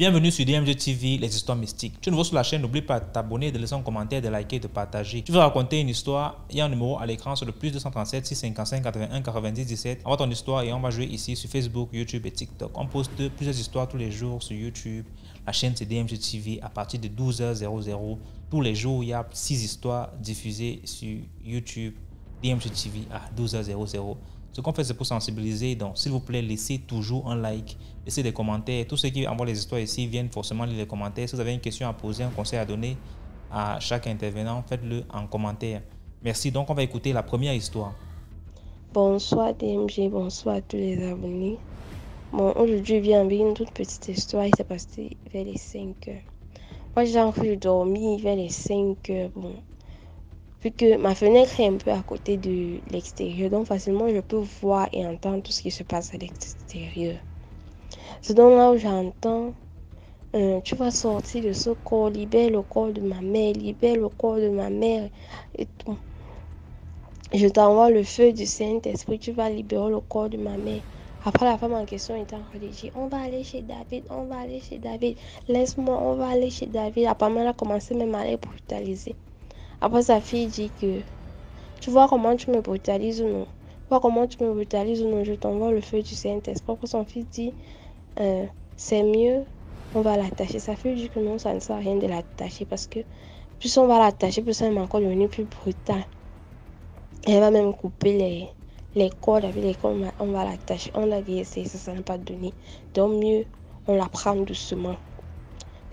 Bienvenue sur DMG TV, les histoires mystiques. Tu es nouveau sur la chaîne, n'oublie pas de t'abonner, de laisser un commentaire, de liker et de partager. Tu veux raconter une histoire, il y a un numéro à l'écran sur le plus 237 655 81 90 17. Envoie ton histoire et on va jouer ici sur Facebook, YouTube et TikTok. On poste plusieurs histoires tous les jours sur YouTube. La chaîne c'est DMG TV à partir de 12h00. Tous les jours, il y a 6 histoires diffusées sur YouTube, DMG TV à 12h00. Ce qu'on fait, c'est pour sensibiliser. Donc, s'il vous plaît, laissez toujours un like, laissez des commentaires. Tous ceux qui envoient les histoires ici viennent forcément lire les commentaires. Si vous avez une question à poser, un conseil à donner à chaque intervenant, faites-le en commentaire. Merci. Donc, on va écouter la première histoire. Bonsoir DMG, bonsoir à tous les abonnés. Bon, aujourd'hui, je viens avec une toute petite histoire. Il s'est passé vers les 5 heures. Moi, j'ai envie de dormir vers les 5 heures. Bon, vu que ma fenêtre est un peu à côté de l'extérieur, donc facilement je peux voir et entendre tout ce qui se passe à l'extérieur. C'est donc là où j'entends, tu vas sortir de ce corps, libère le corps de ma mère, libère le corps de ma mère et tout. Je t'envoie le feu du Saint-Esprit, tu vas libérer le corps de ma mère. Après, la femme en question était en train de dire, on va aller chez David, on va aller chez David, laisse-moi, on va aller chez David. Apparemment, elle a commencé même à les brutaliser. Après, sa fille dit que, tu vois comment tu me brutalises ou non? Tu vois comment tu me brutalises ou non? Je t'envoie le feu du Saint-Esprit. Après, son fils dit, c'est mieux, on va l'attacher. Sa fille dit que non, ça ne sert à rien de l'attacher parce que plus on va l'attacher, plus elle va encore devenir plus brutale. Elle va même couper les cordes avec les cordes, on va l'attacher. On a dit essayer, ça n'a pas donné. Donc mieux, on la prend doucement.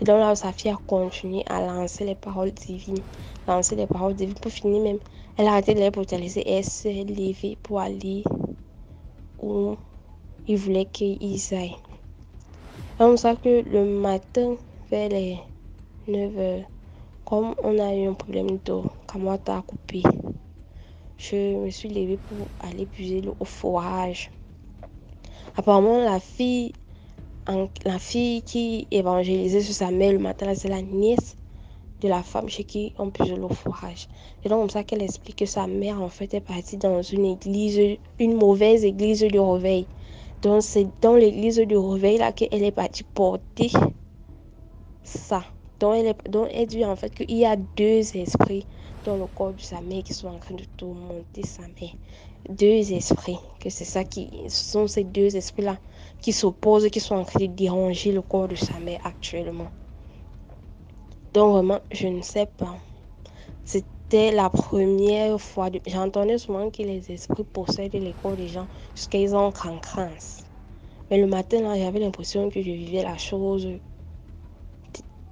Et donc là, sa fille a continué à lancer les paroles divines. Lancer les paroles divines. Pour finir même, elle a arrêté de les brutaliser et elle s'est levée pour aller où il voulait qu'ils aillent. Donc ça que le matin, vers les 9 h, comme on a eu un problème d'eau, Kamata a coupé. Je me suis levée pour aller puiser l'eau au forage. Apparemment, la fille qui évangélisait sur sa mère le matin, c'est la nièce de la femme chez qui on puise l'eau au forage. C'est donc comme ça qu'elle explique que sa mère, en fait, est partie dans une mauvaise église de réveil. Donc, c'est dans l'église de réveil là qu'elle est partie porter ça. Donc, elle dit en fait qu'il y a deux esprits dans le corps de sa mère qui sont en train de tourmenter sa mère. Deux esprits, que c'est ça ce sont ces deux esprits-là qui s'opposent, qui sont en train de déranger le corps de sa mère actuellement. Donc, vraiment, je ne sais pas. C'était la première fois. J'entendais souvent que les esprits possèdent les corps des gens jusqu'à ils ont cancrance. Mais le matin, là, j'avais l'impression que je vivais la chose.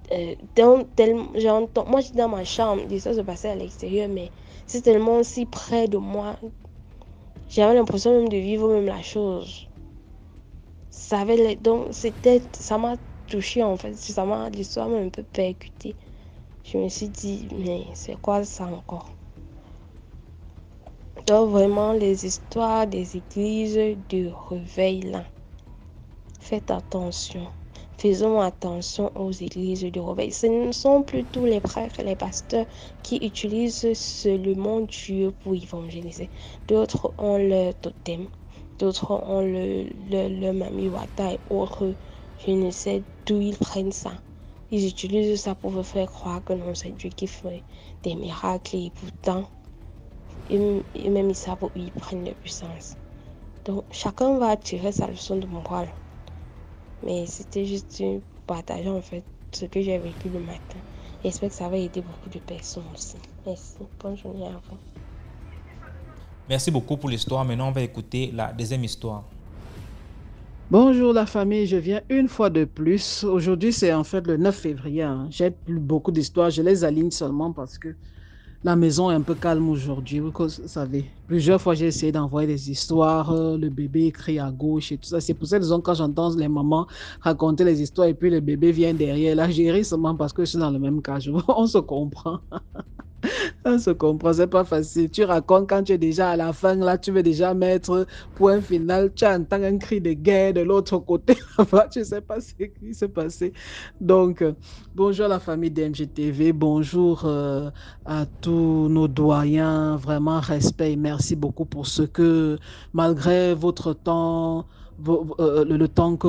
Moi, j'étais dans ma chambre, ça se passait à l'extérieur, mais c'est tellement si près de moi. J'avais l'impression même de vivre même la chose. Ça m'a touché en fait. L'histoire m'a un peu percuté. Je me suis dit, mais c'est quoi ça encore? Donc vraiment, les histoires des églises de réveil là, faites attention. Faisons attention aux églises de réveil. Ce ne sont plus tous les prêtres et les pasteurs qui utilisent seulement Dieu pour évangéliser. D'autres ont leur totem, d'autres ont le mamiwata et autres. Je ne sais d'où ils prennent ça. Ils utilisent ça pour vous faire croire que non, c'est Dieu qui fait des miracles et pourtant, et même ils savent où ils prennent leur puissance. Donc, chacun va tirer sa leçon de morale. Mais c'était juste partager en fait ce que j'ai vécu le matin. J'espère que ça va aider beaucoup de personnes aussi. Merci. Bonne journée à vous. Merci beaucoup pour l'histoire. Maintenant, on va écouter la deuxième histoire. Bonjour la famille, je viens une fois de plus. Aujourd'hui, c'est en fait le 9 février. Hein. J'ai plus beaucoup d'histoires, je les aligne seulement parce que la maison est un peu calme aujourd'hui. Vous savez, plusieurs fois j'ai essayé d'envoyer des histoires, le bébé crie à gauche et tout ça. C'est pour cette raison quand j'entends les mamans raconter les histoires et puis le bébé vient derrière, là, j'ai ri seulement parce que je suis dans le même cas. On se comprend. On se comprend, c'est pas facile. Tu racontes quand tu es déjà à la fin, là, tu veux déjà mettre point final. Tu entends un cri de guerre de l'autre côté, là-bas, tu sais pas ce qui s'est passé. Donc, bonjour à la famille DMGTV, bonjour à tous nos doyens, vraiment respect et merci beaucoup pour ce que, malgré votre temps, le temps que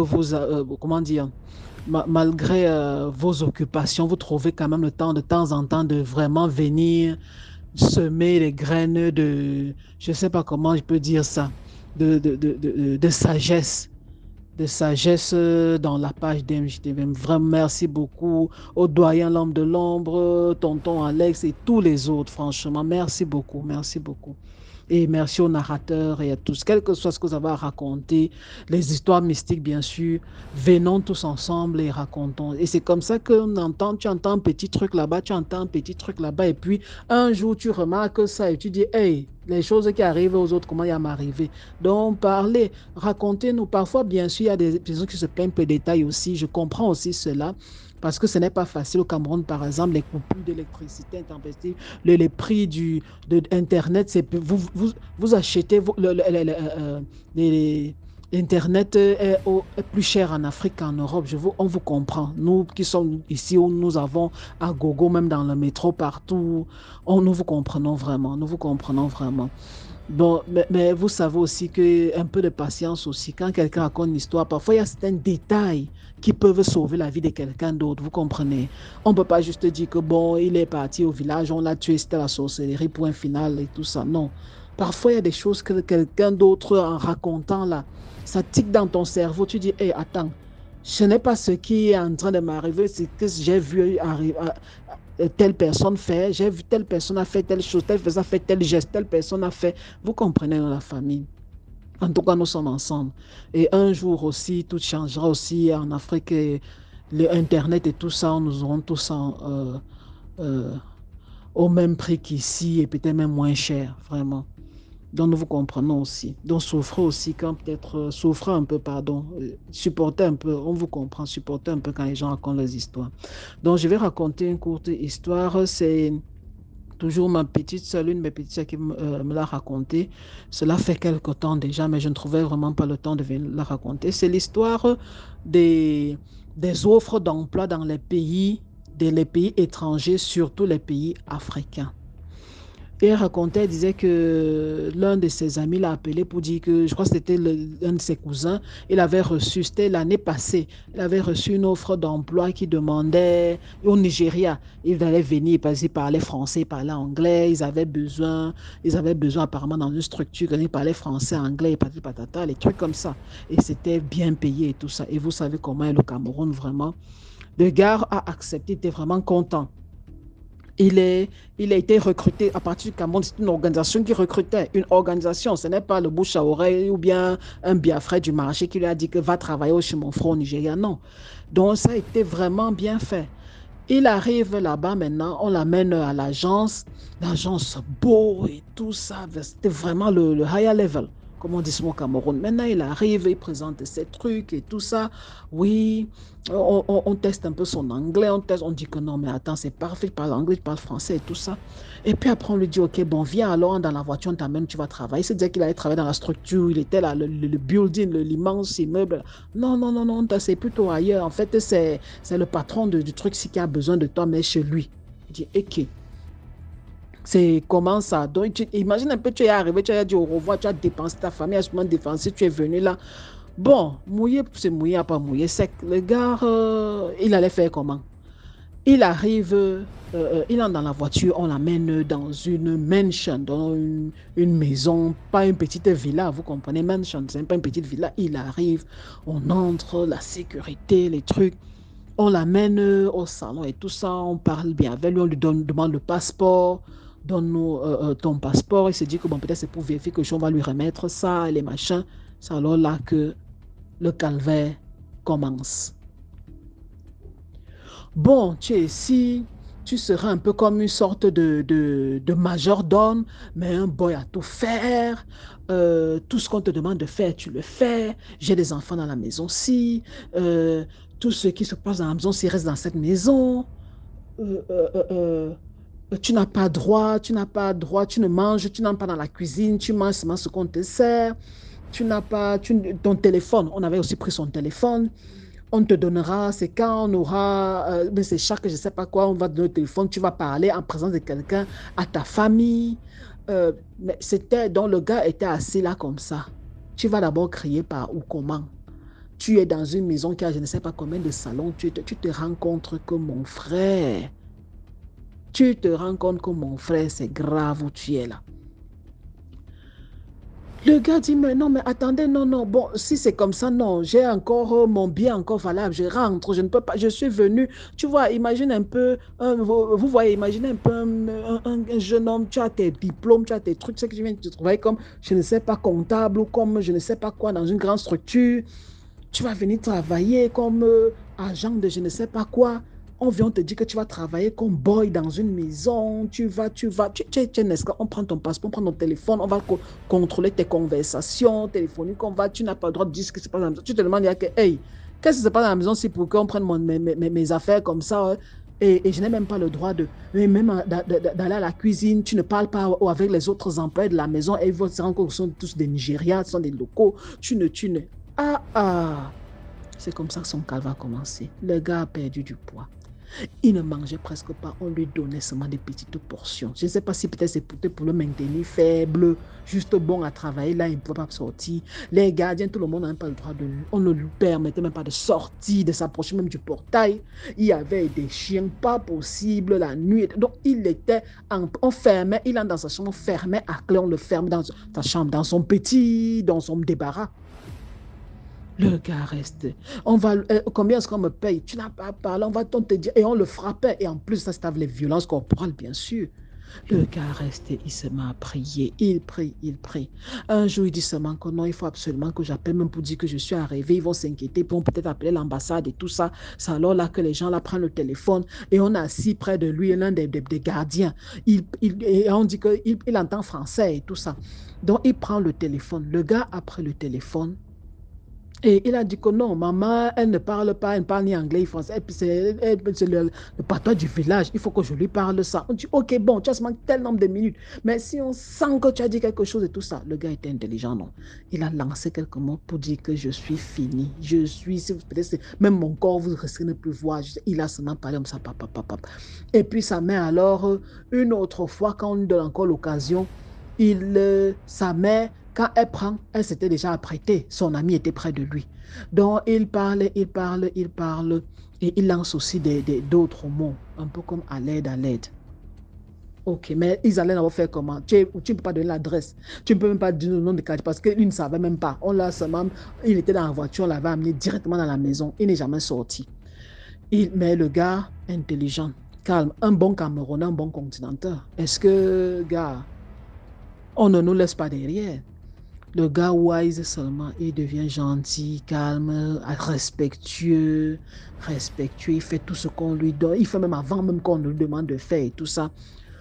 comment dire, malgré vos occupations, vous trouvez quand même le temps de temps en temps de vraiment venir semer les graines je ne sais pas comment je peux dire ça, de sagesse. De sagesse dans la page d'MJTV. Vraiment, merci beaucoup au doyen L'Homme de l'Ombre, tonton Alex et tous les autres. Franchement, merci beaucoup, merci beaucoup. Et merci aux narrateurs et à tous, quel que soit ce que vous avez à raconter, les histoires mystiques, bien sûr, venons tous ensemble et racontons. Et c'est comme ça qu'on entend, tu entends un petit truc là-bas, tu entends un petit truc là-bas, et puis un jour, tu remarques ça et tu dis, hey, les choses qui arrivent aux autres, comment il y m'arriver? Donc, parlez, racontez-nous. Parfois, bien sûr, il y a des personnes qui se plaignent peu de détails aussi. Je comprends aussi cela. Parce que ce n'est pas facile au Cameroun, par exemple, les coupures d'électricité intempestives, les prix de Internet, vous achetez Internet est plus cher en Afrique qu'en Europe. On vous comprend. Nous qui sommes ici, où nous avons à gogo, même dans le métro, partout, nous vous comprenons vraiment. Nous vous comprenons vraiment. Bon, mais vous savez aussi qu'un peu de patience aussi. Quand quelqu'un raconte une histoire, parfois il y a certains détails qui peuvent sauver la vie de quelqu'un d'autre, vous comprenez? On ne peut pas juste dire que bon, il est parti au village, on l'a tué, c'était la sorcellerie, point final et tout ça. Non. Parfois, il y a des choses que quelqu'un d'autre, en racontant là, ça tique dans ton cerveau. Tu dis, hé, attends, ce n'est pas ce qui est en train de m'arriver, c'est que j'ai vu arriver, telle personne fait, j'ai vu telle personne a fait telle chose, telle personne a fait tel geste, telle personne a fait. Vous comprenez dans la famille. En tout cas, nous sommes ensemble. Et un jour aussi, tout changera aussi en Afrique. Et Internet et tout ça, nous aurons tout ça euh, au même prix qu'ici et peut-être même moins cher, vraiment. Donc, nous vous comprenons aussi. Donc, souffrez aussi quand peut-être, souffrez un peu, pardon, supportez un peu, on vous comprend, supportez un peu quand les gens racontent leurs histoires. Donc, je vais raconter une courte histoire. C'est toujours ma petite sœur, l'une de mes petites sœurs qui me l'a raconté. Cela fait quelque temps déjà, mais je ne trouvais vraiment pas le temps de venir la raconter. C'est l'histoire des, des offres d'emploi dans les pays étrangers, surtout les pays africains. Et elle racontait, elle disait que l'un de ses amis l'a appelé pour dire que, je crois que c'était un de ses cousins, il avait reçu, c'était l'année passée, il avait reçu une offre d'emploi qui demandait, au Nigeria, il allait venir parce qu'il parlait français, il parlait anglais, ils avaient besoin apparemment dans une structure, il parlait français, anglais, patati patata, les trucs comme ça. Et c'était bien payé et tout ça. Et vous savez comment est le Cameroun vraiment. Le gars a accepté, il était vraiment content. Il, est, il a été recruté à partir du Cameroun. C'est une organisation qui recrutait. Une organisation, ce n'est pas le bouche à oreille ou bien un biafrais du marché qui lui a dit que va travailler au chemin front au Nigeria. Non. Donc, ça a été vraiment bien fait. Il arrive là-bas maintenant, on l'amène à l'agence. L'agence beau et tout ça. C'était vraiment le higher level, comme on dit au Cameroun. Maintenant, il arrive, il présente ses trucs et tout ça. Oui, on teste un peu son anglais, on dit que non, mais attends, c'est parfait, il parle anglais, il parle français et tout ça. Et puis après, on lui dit, ok, bon, viens alors dans la voiture, on t'amène, tu vas travailler. C'est-à-dire qu'il allait travailler dans la structure, il était là, le building, l'immense immeuble. Non, non, non, non, c'est plutôt ailleurs. En fait, c'est le patron du truc qui a besoin de toi, mais chez lui. Il dit, ok. C'est comment ça? Donc, imagine un peu, tu es arrivé, tu as dit au revoir, tu as dépensé ta famille, a sûrement dépensé, tu es venu là. Bon, mouillé, c'est mouillé, à pas mouillé, sec. Le gars, il allait faire comment? Il arrive, il entre dans la voiture, on l'amène dans une mansion, dans une maison, pas une petite villa, vous comprenez, mansion, c'est pas une petite villa. Il arrive, on entre, la sécurité, les trucs. On l'amène au salon et tout ça, on parle bien avec lui, on lui demande le passeport, donne-nous ton passeport. Il se dit que bon, peut-être c'est pour vérifier que on va lui remettre ça, les machins. C'est alors là que le calvaire commence. Bon, tu es ici, tu seras un peu comme une sorte de majordome, mais un boy à tout faire. Tout ce qu'on te demande de faire, tu le fais. J'ai des enfants dans la maison-ci. Tout ce qui se passe dans la maison, s'il reste dans cette maison. Euh, euh, euh, euh, tu n'as pas droit, tu n'as pas droit, tu ne manges, tu n'entres pas dans la cuisine, tu manges seulement ce qu'on te sert. Tu n'as pas, ton téléphone, on avait aussi pris son téléphone. On te donnera, c'est quand on aura, mais c'est chaque, je ne sais pas quoi, on va te donner le téléphone, tu vas parler en présence de quelqu'un, à ta famille. Mais c'était, donc le gars était assis là comme ça. Tu vas d'abord crier par où, comment? Tu es dans une maison qui a je ne sais pas combien de salons. Tu te rends compte que mon frère, c'est grave où tu es là. Le gars dit, mais non, mais attendez, non, non, bon, si c'est comme ça, non, j'ai encore mon bien encore valable, je rentre, je ne peux pas, je suis venu, tu vois, imagine un peu, vous voyez, imaginez un peu un jeune homme, tu as tes diplômes, tu as tes trucs, c'est que tu viens de te trouver comme, je ne sais pas, comptable ou comme, je ne sais pas quoi, dans une grande structure, tu vas venir travailler comme agent de je ne sais pas quoi. On vient te dire que tu vas travailler comme boy dans une maison. Tu on prend ton passeport, on prend ton téléphone, on va contrôler tes conversations téléphoniques. Tu n'as pas le droit de dire ce qui se passe dans la maison. Tu te demandes, hey, qu'est-ce qui se passe dans la maison si pour qu'on prenne mes affaires comme ça hein? Et je n'ai même pas le droit d'aller à la cuisine. Tu ne parles pas avec les autres employés de la maison. Et ils vont se rendre compte que ce sont tous des Nigérians, ce sont des locaux. Tu ne. C'est comme ça que son cas va commencer. Le gars a perdu du poids. Il ne mangeait presque pas. On lui donnait seulement des petites portions. Je ne sais pas si peut-être c'est pour le maintenir faible, juste bon à travailler. Là, il ne pouvait pas sortir. Les gardiens, tout le monde n'a même pas le droit de lui. On ne lui permettait même pas de sortir, de s'approcher même du portail. Il y avait des chiens, pas possible la nuit. Donc, il était enfermé. Il entre dans sa chambre, fermé à clé. On le ferme dans sa chambre, dans son débarras. Le gars reste. Combien est-ce qu'on me paye? Tu n'as pas parlé, on te dire. Et on le frappait. Et en plus, ça c'était les violences corporelles, bien sûr. Le gars reste, il se met à prier. Il prie. Un jour, il dit seulement que non, il faut absolument que j'appelle, même pour dire que je suis arrivé. Ils vont s'inquiéter, ils vont peut-être appeler l'ambassade et tout ça. C'est alors là que les gens là prennent le téléphone. Et on est assis près de lui, l'un des gardiens. Et on dit qu'il entend français et tout ça. Donc, il prend le téléphone. Le gars a pris le téléphone. Et il a dit que non, maman, elle ne parle pas, elle ne parle ni anglais ni français. Et puis c'est le patois du village, il faut que je lui parle ça. On dit, ok, bon, tu as seulement tel nombre de minutes. Mais si on sent que tu as dit quelque chose et tout ça, le gars était intelligent, non. Il a lancé quelques mots pour dire que je suis fini. Je suis, peut-être même mon corps, vous risquez de ne plus voir. Il a seulement parlé comme ça, papa. Et puis sa mère, alors, une autre fois, quand on lui donne encore l'occasion, sa mère, quand elle s'était déjà apprêtée. Son ami était près de lui. Donc, il parle. Et il lance aussi d'autres mots, un peu comme à l'aide. Ok, mais ils allaient d'abord faire comment? Tu ne peux pas donner l'adresse. Tu ne peux même pas dire le nom de quartier parce qu'il ne savait même pas. Il était dans la voiture, on l'avait amené directement dans la maison. Il n'est jamais sorti. Mais le gars, intelligent, calme, un bon Camerounais, un bon continental. Est-ce que, gars, on ne nous laisse pas derrière? Le gars wise seulement, il devient gentil, calme, respectueux, il fait tout ce qu'on lui donne, il fait même avant même qu'on lui demande de faire et tout ça.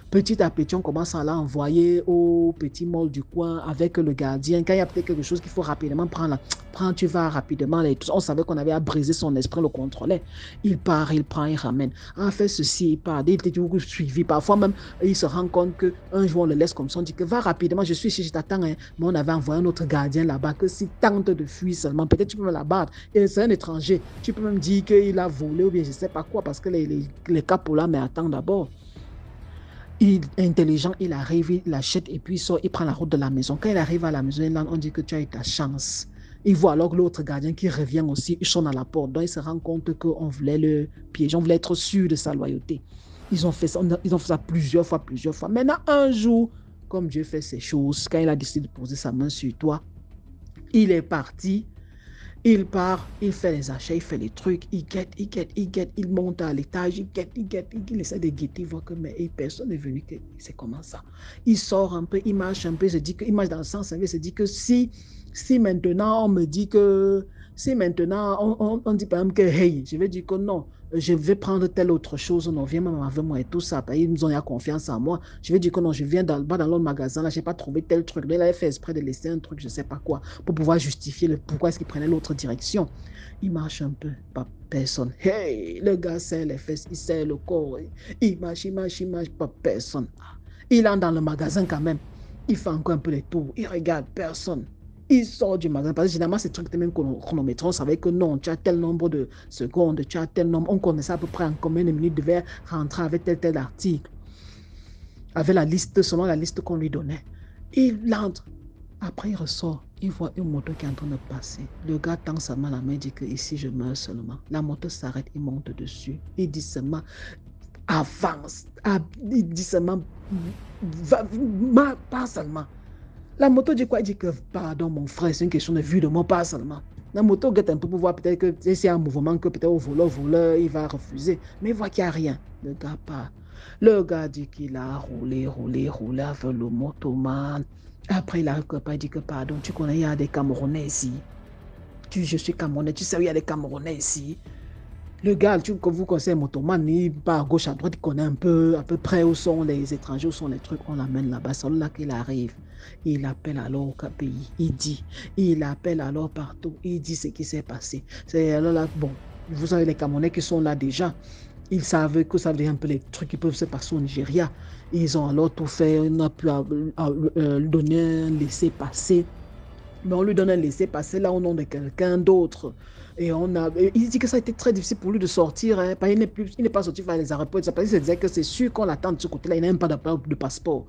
Petit à petit, on commence à l'envoyer au petit mall du coin avec le gardien. Quand il y a peut-être quelque chose qu'il faut rapidement prendre, tu vas rapidement. On savait qu'on avait à briser son esprit, le contrôler. Il part, il prend, il ramène. En fait, ceci, il part. Il était toujours suivi. Parfois même, il se rend compte qu'un jour, on le laisse comme ça. On dit que va rapidement, je suis ici, je t'attends. Hein. Mais on avait envoyé un autre gardien là-bas que s'il tente de fuir seulement, peut-être tu peux me l'abattre. Et c'est un étranger. Tu peux même dire qu'il a volé ou bien je ne sais pas quoi parce que les capos là, mais attends d'abord. Il est intelligent, il arrive, il achète et puis il sort, il prend la route de la maison. Quand il arrive à la maison, on dit que tu as eu ta chance. Il voit alors l'autre gardien qui revient aussi, il sonne à la porte. Donc il se rend compte qu'on voulait le piéger, on voulait être sûr de sa loyauté. Ils ont fait ça plusieurs fois. Maintenant, un jour, comme Dieu fait ses choses, quand il a décidé de poser sa main sur toi, il est parti. Il part, il fait les achats, il fait les trucs, il guette, il monte à l'étage, il essaie de guetter, il voit que mais personne n'est venu, c'est comment ça? Il sort un peu, il marche un peu, il marche dans le sens inverse, il se dit que si maintenant on me dit que, si maintenant on dit par exemple que hey, je vais dire que non, je vais prendre telle autre chose, non, viens même avec moi et tout ça, ils nous ont confiance en moi, je vais dire que non, je viens dans l'autre magasin, là, je n'ai pas trouvé tel truc, là, il avait fait exprès de laisser un truc, je ne sais pas quoi, pour pouvoir justifier pourquoi est-ce qu'il prenait l'autre direction. Il marche un peu, pas personne. Hey, le gars serre les fesses, il serre le corps, il marche, pas personne. Il entre dans le magasin quand même, il fait encore un peu les tours, il regarde personne. Il sort du magasin, parce que généralement, ces trucs étaient même chronométrés. On savait que non, tu as tel nombre de secondes, tu as tel nombre. On connaissait à peu près en combien de minutes devait rentrer avec tel article. Avec la liste, selon la liste qu'on lui donnait. Il entre. Après, il ressort, il voit une moto qui est en train de passer. Le gars tend sa main à la main, dit que ici je meurs seulement. La moto s'arrête, il monte dessus. Il dit seulement, avance. Il dit seulement, pas seulement. La moto dit quoi? Il dit que, pardon mon frère, c'est une question de vue de moi, pas seulement. La moto guette un peu pour voir peut-être que c'est un mouvement que peut-être au voleur, il va refuser. Mais il voit qu'il n'y a rien. Le gars part. Le gars dit qu'il a roulé avec le motoman. Après, il a il dit que, pardon, tu connais, il y a des Camerounais ici. Je suis Camerounais, tu sais où il y a des Camerounais ici. Le gars, comme vous connaissez un motoman, il part à gauche, à droite, il connaît un peu, à peu près où sont les étrangers, où sont les trucs, on l'amène là-bas. C'est là qu'il arrive. Il appelle alors au pays, il appelle alors partout, il dit ce qui s'est passé. C'est alors là, bon, vous savez, les Camerounais qui sont là déjà, ils savent que ça veut dire un peu les trucs qui peuvent se passer au Nigeria. Ils ont alors tout fait, on a pu donner un laissez-passer. Mais on lui donne un laissez-passer là au nom de quelqu'un d'autre. Et il dit que ça a été très difficile pour lui de sortir. Hein. Il n'est pas sorti vers les aéroports. Il se disait que c'est sûr qu'on l'attend de ce côté-là. Il n'a même pas de passeport.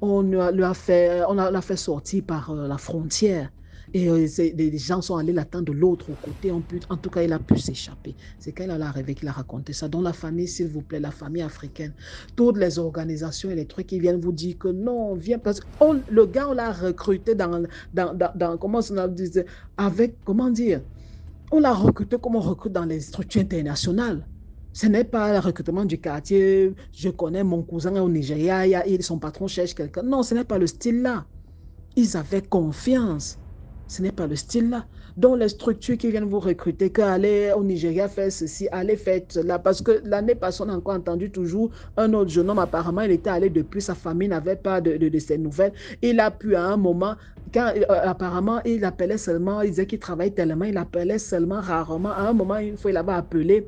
On l'a fait sortir par la frontière. Et les gens sont allés l'attendre de l'autre côté. En tout cas, il a pu s'échapper. C'est quand il est arrivé qu'il a raconté ça. Donc la famille, s'il vous plaît, la famille africaine, toutes les organisations et les trucs qui viennent vous dire que non, viens. Parce que le gars, on l'a recruté comment on dit, avec, comment dire, on l'a recruté comme on recrute dans les structures internationales. Ce n'est pas le recrutement du quartier. Je connais mon cousin au Nigeria, son patron cherche quelqu'un. Non, ce n'est pas le style là. Ils avaient confiance. Ce n'est pas le style là. Donc les structures qui viennent vous recruter, qu'aller au Nigeria faire ceci, aller faire cela. Parce que l'année passée, on a encore entendu toujours un autre jeune homme, apparemment, il était allé depuis, sa famille n'avait pas de ses nouvelles. Il a pu à un moment, quand apparemment, il appelait seulement, il disait qu'il travaille tellement, il appelait seulement rarement. À un moment, une fois, il avait appelé.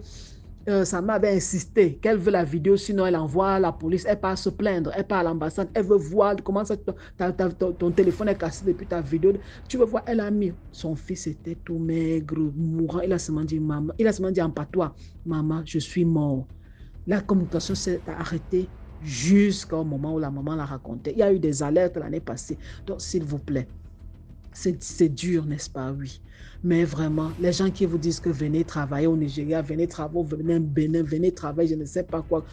Sa mère avait insisté qu'elle veut la vidéo, sinon elle envoie à la police, elle part se plaindre, elle part à l'ambassade, elle veut voir comment ça, ton téléphone est cassé depuis ta vidéo. Tu veux voir, elle a mis, son fils était tout maigre, mourant, il a seulement dit, maman, il a seulement dit en patois, maman, je suis mort. La communication s'est arrêtée jusqu'au moment où la maman l'a raconté. Il y a eu des alertes l'année passée, donc s'il vous plaît, c'est dur, n'est-ce pas? Oui. Mais vraiment, les gens qui vous disent que venez travailler au Nigeria, venez travailler, venez au Bénin, venez travailler, je ne sais pas quoi,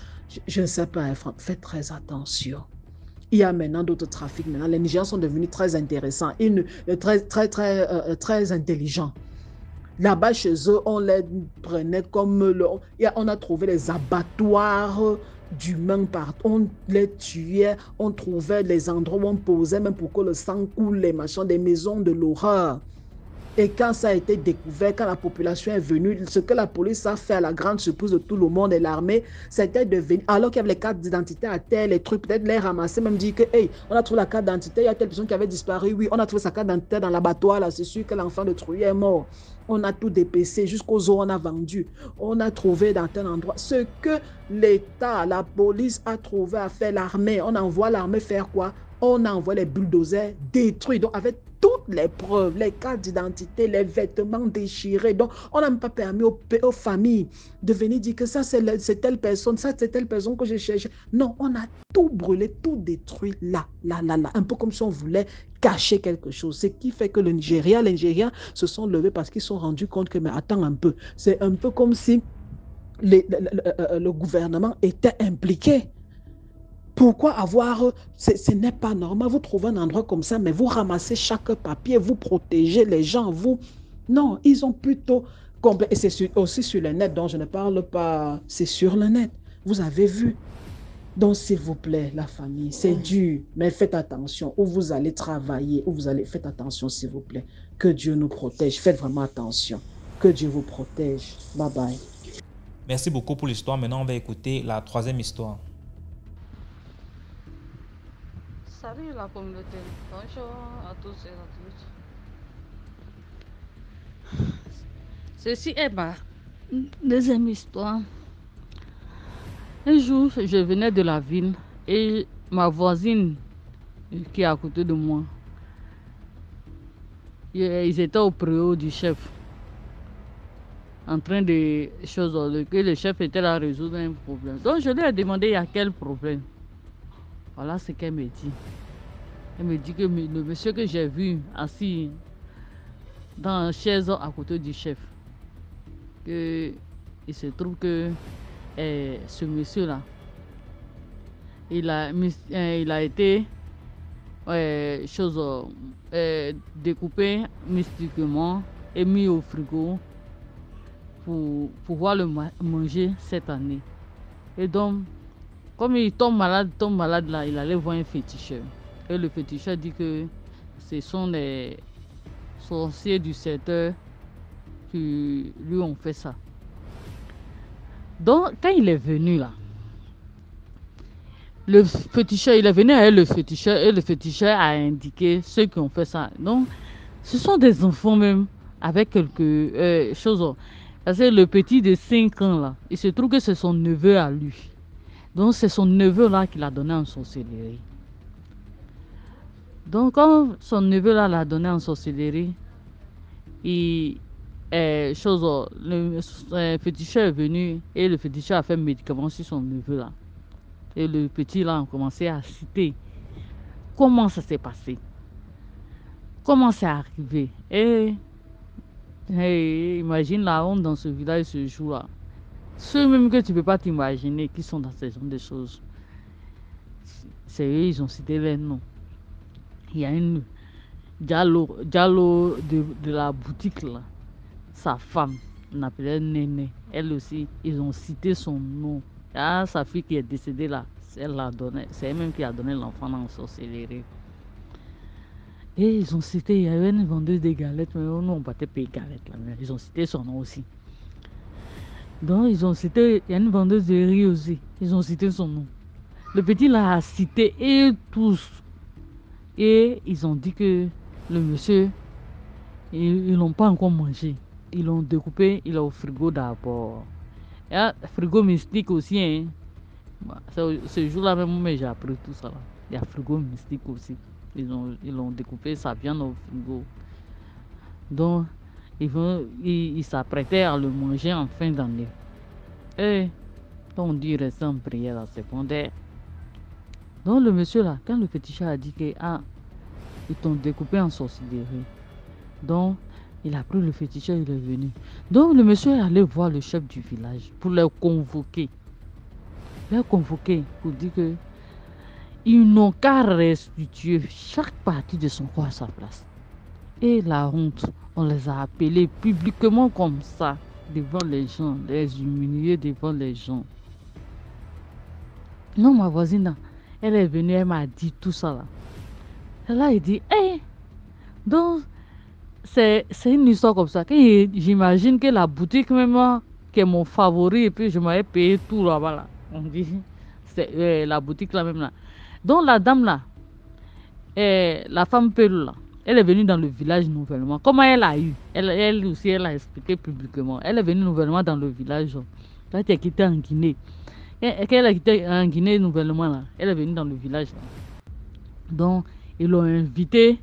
je ne sais pas, faites très attention. Il y a maintenant d'autres trafics. Maintenant, les Nigériens sont devenus très intéressants, très intelligents. Là-bas, chez eux, on les prenait comme... on a trouvé les abattoirs d'humains partout. On les tuait, on trouvait les endroits où on posait, même pour que le sang coule, les machins, des maisons de l'horreur. Et quand ça a été découvert, quand la population est venue, ce que la police a fait à la grande surprise de tout le monde et l'armée, c'était de venir, alors qu'il y avait les cartes d'identité à terre, les trucs, peut-être les ramasser, même dire que, hey, on a trouvé la carte d'identité, il y a telle personne qui avait disparu, oui, on a trouvé sa carte d'identité dans l'abattoir, là, c'est sûr que l'enfant de Trouillet est mort. On a tout dépecé, jusqu'aux os, on a vendu. On a trouvé dans tel endroit. Ce que l'État, la police a trouvé à faire, l'armée, on envoie l'armée faire quoi? On envoie les bulldozers détruits. Donc, avec toutes les preuves, les cartes d'identité, les vêtements déchirés. Donc, on n'a même pas permis aux familles de venir dire que ça, c'est telle personne, ça, c'est telle personne que je cherche. Non, on a tout brûlé, tout détruit là. Un peu comme si on voulait cacher quelque chose. Ce qui fait que les Nigériens se sont levés parce qu'ils se sont rendus compte que, mais attends un peu, c'est un peu comme si le gouvernement était impliqué. Pourquoi avoir... Ce n'est pas normal. Vous trouvez un endroit comme ça, mais vous ramassez chaque papier, vous protégez les gens, vous... Non, ils ont plutôt... Et c'est aussi sur le net, dont je ne parle pas. C'est sur le net. Vous avez vu. Donc, s'il vous plaît, la famille, c'est dur, mais faites attention. Où vous allez travailler, où vous allez... Faites attention, s'il vous plaît. Que Dieu nous protège. Faites vraiment attention. Que Dieu vous protège. Bye bye. Merci beaucoup pour l'histoire. Maintenant, on va écouter la troisième histoire. Salut la communauté, bonjour à tous et à toutes. Ceci est ma deuxième histoire. Un jour, je venais de la ville et ma voisine qui est à côté de moi, ils étaient au préau du chef, en train de choses, que le chef était là à résoudre un problème. Donc je lui ai demandé il y a quel problème. Voilà ce qu'elle me dit. Elle me dit que le monsieur que j'ai vu assis dans une chaise à côté du chef, que il se trouve que ce monsieur-là, il a été découpé mystiquement et mis au frigo pour pouvoir le manger cette année. Et donc, comme il tombe malade là, il allait voir un féticheur. Et le féticheur dit que ce sont les sorciers du secteur qui lui ont fait ça. Donc, quand il est venu là, le féticheur, il est venu avec le féticheur et le féticheur a indiqué ceux qui ont fait ça. Donc, ce sont des enfants même avec quelque chose. Parce que le petit de 5 ans là, il se trouve que c'est son neveu à lui. Donc, c'est son neveu là qui l'a donné en sorcellerie. Donc, quand son neveu là l'a donné en sorcellerie, le féticheur est venu et le féticheur a fait un médicament sur son neveu là. Et le petit là a commencé à citer comment ça s'est passé, comment c'est arrivé. Et imagine la honte dans ce village ce jour-là. Ceux même que tu ne peux pas t'imaginer qui sont dans ce genre de choses. C'est eux, ils ont cité les noms. Il y a une Diallo de la boutique là, sa femme, on appelait Néné. Elle aussi, ils ont cité son nom. Ah, sa fille qui est décédée là, elle l'a donné. C'est elle-même qui a donné l'enfant en sorcellerie. Et ils ont cité, il y avait une vendeuse de galettes, mais nous on battait payer galettes là. Mais ils ont cité son nom aussi. Donc ils ont cité, il y a une vendeuse de riz aussi. Ils ont cité son nom. Le petit là a cité et tous. Et ils ont dit que le monsieur, ils l'ont pas encore mangé. Ils l'ont découpé, il est au frigo d'abord. Il y a frigo mystique aussi. Hein. Ce jour-là même, j'ai appris tout ça. Là. Il y a frigo mystique aussi. Ils l'ont découpé, sa viande au frigo. Donc, ils s'apprêtaient à le manger en fin d'année. Et on dit rester en prière à secondaire. Donc, le monsieur là, quand le féticheur a dit que ils t'ont découpé en sorcellerie. Donc, il a pris le féticheur, il est venu. Donc, le monsieur est allé voir le chef du village pour les convoquer. Pour dire que ils n'ont qu'à restituer chaque partie de son corps à sa place. Et la honte, on les a appelés publiquement comme ça, devant les gens, les humilier devant les gens. Non, ma voisine, elle est venue, elle m'a dit tout ça là. Elle a dit, donc c'est une histoire comme ça. J'imagine que la boutique même, qui est mon favori, et puis je m'avais payé tout là-bas là. On dit, c'est la boutique là même là. Donc la dame là, la femme Pelou là, elle est venue dans le village nouvellement. Comment elle a eu? Elle aussi, elle a expliqué publiquement. Elle est venue nouvellement dans le village. Quand elle a quitté en Guinée. Quand elle a quitté en Guinée nouvellement là, elle est venue dans le village là. Donc, ils l'ont invitée.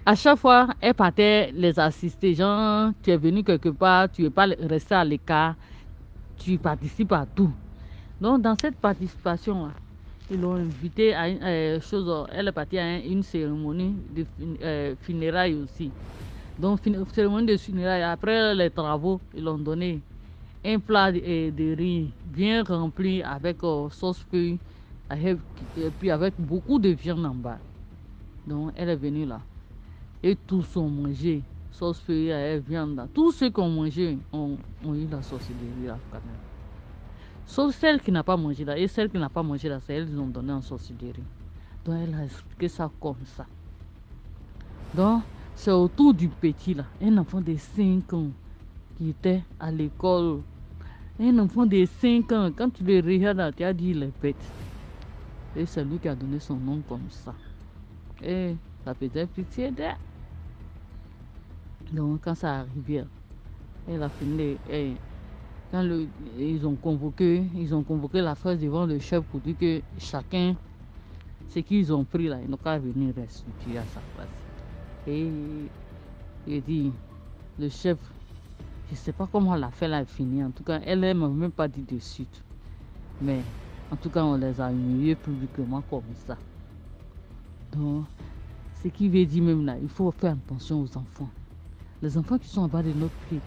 À chaque fois, elle partait les assister. Genre, tu es venu quelque part, tu n'es pas resté à l'écart, tu participes à tout. Donc, dans cette participation-là, ils l'ont invitée à une chose. Elle est partie à une cérémonie de funérailles aussi. Donc, cérémonie de funérailles. Après les travaux, ils l'ont donné un plat de riz bien rempli avec sauce feuille et puis avec beaucoup de viande en bas. Donc, elle est venue là. Et tous ont mangé. Sauce feuille, viande là. Tous ceux qui ont mangé ont eu la sorcellerie là quand même. Sauf celle qui n'a pas mangé là. Et celle qui n'a pas mangé là, c'est elles qui ont donné en sorcellerie. Donc, elle a expliqué ça comme ça. Donc, c'est autour du petit là. Un enfant de 5 ans qui était à l'école. Un enfant de 5 ans, quand tu le regardes là, tu as dit il est bête. Et c'est lui qui a donné son nom comme ça. Et ça faisait pitié d'elle. Donc, quand ça arrivait, elle a fini. Quand ils ont convoqué la frère devant le chef pour dire que chacun, ce qu'ils ont pris là, ils n'ont qu'à venir restituer à sa place. Et il dit, le chef, je ne sais pas comment l'affaire a fini. En tout cas, elle ne m'a même pas dit de suite. Mais en tout cas, on les a humiliés publiquement comme ça. Donc, Ce qui veut dire même là, il faut faire attention aux enfants. Les enfants qui sont en bas de notre pied.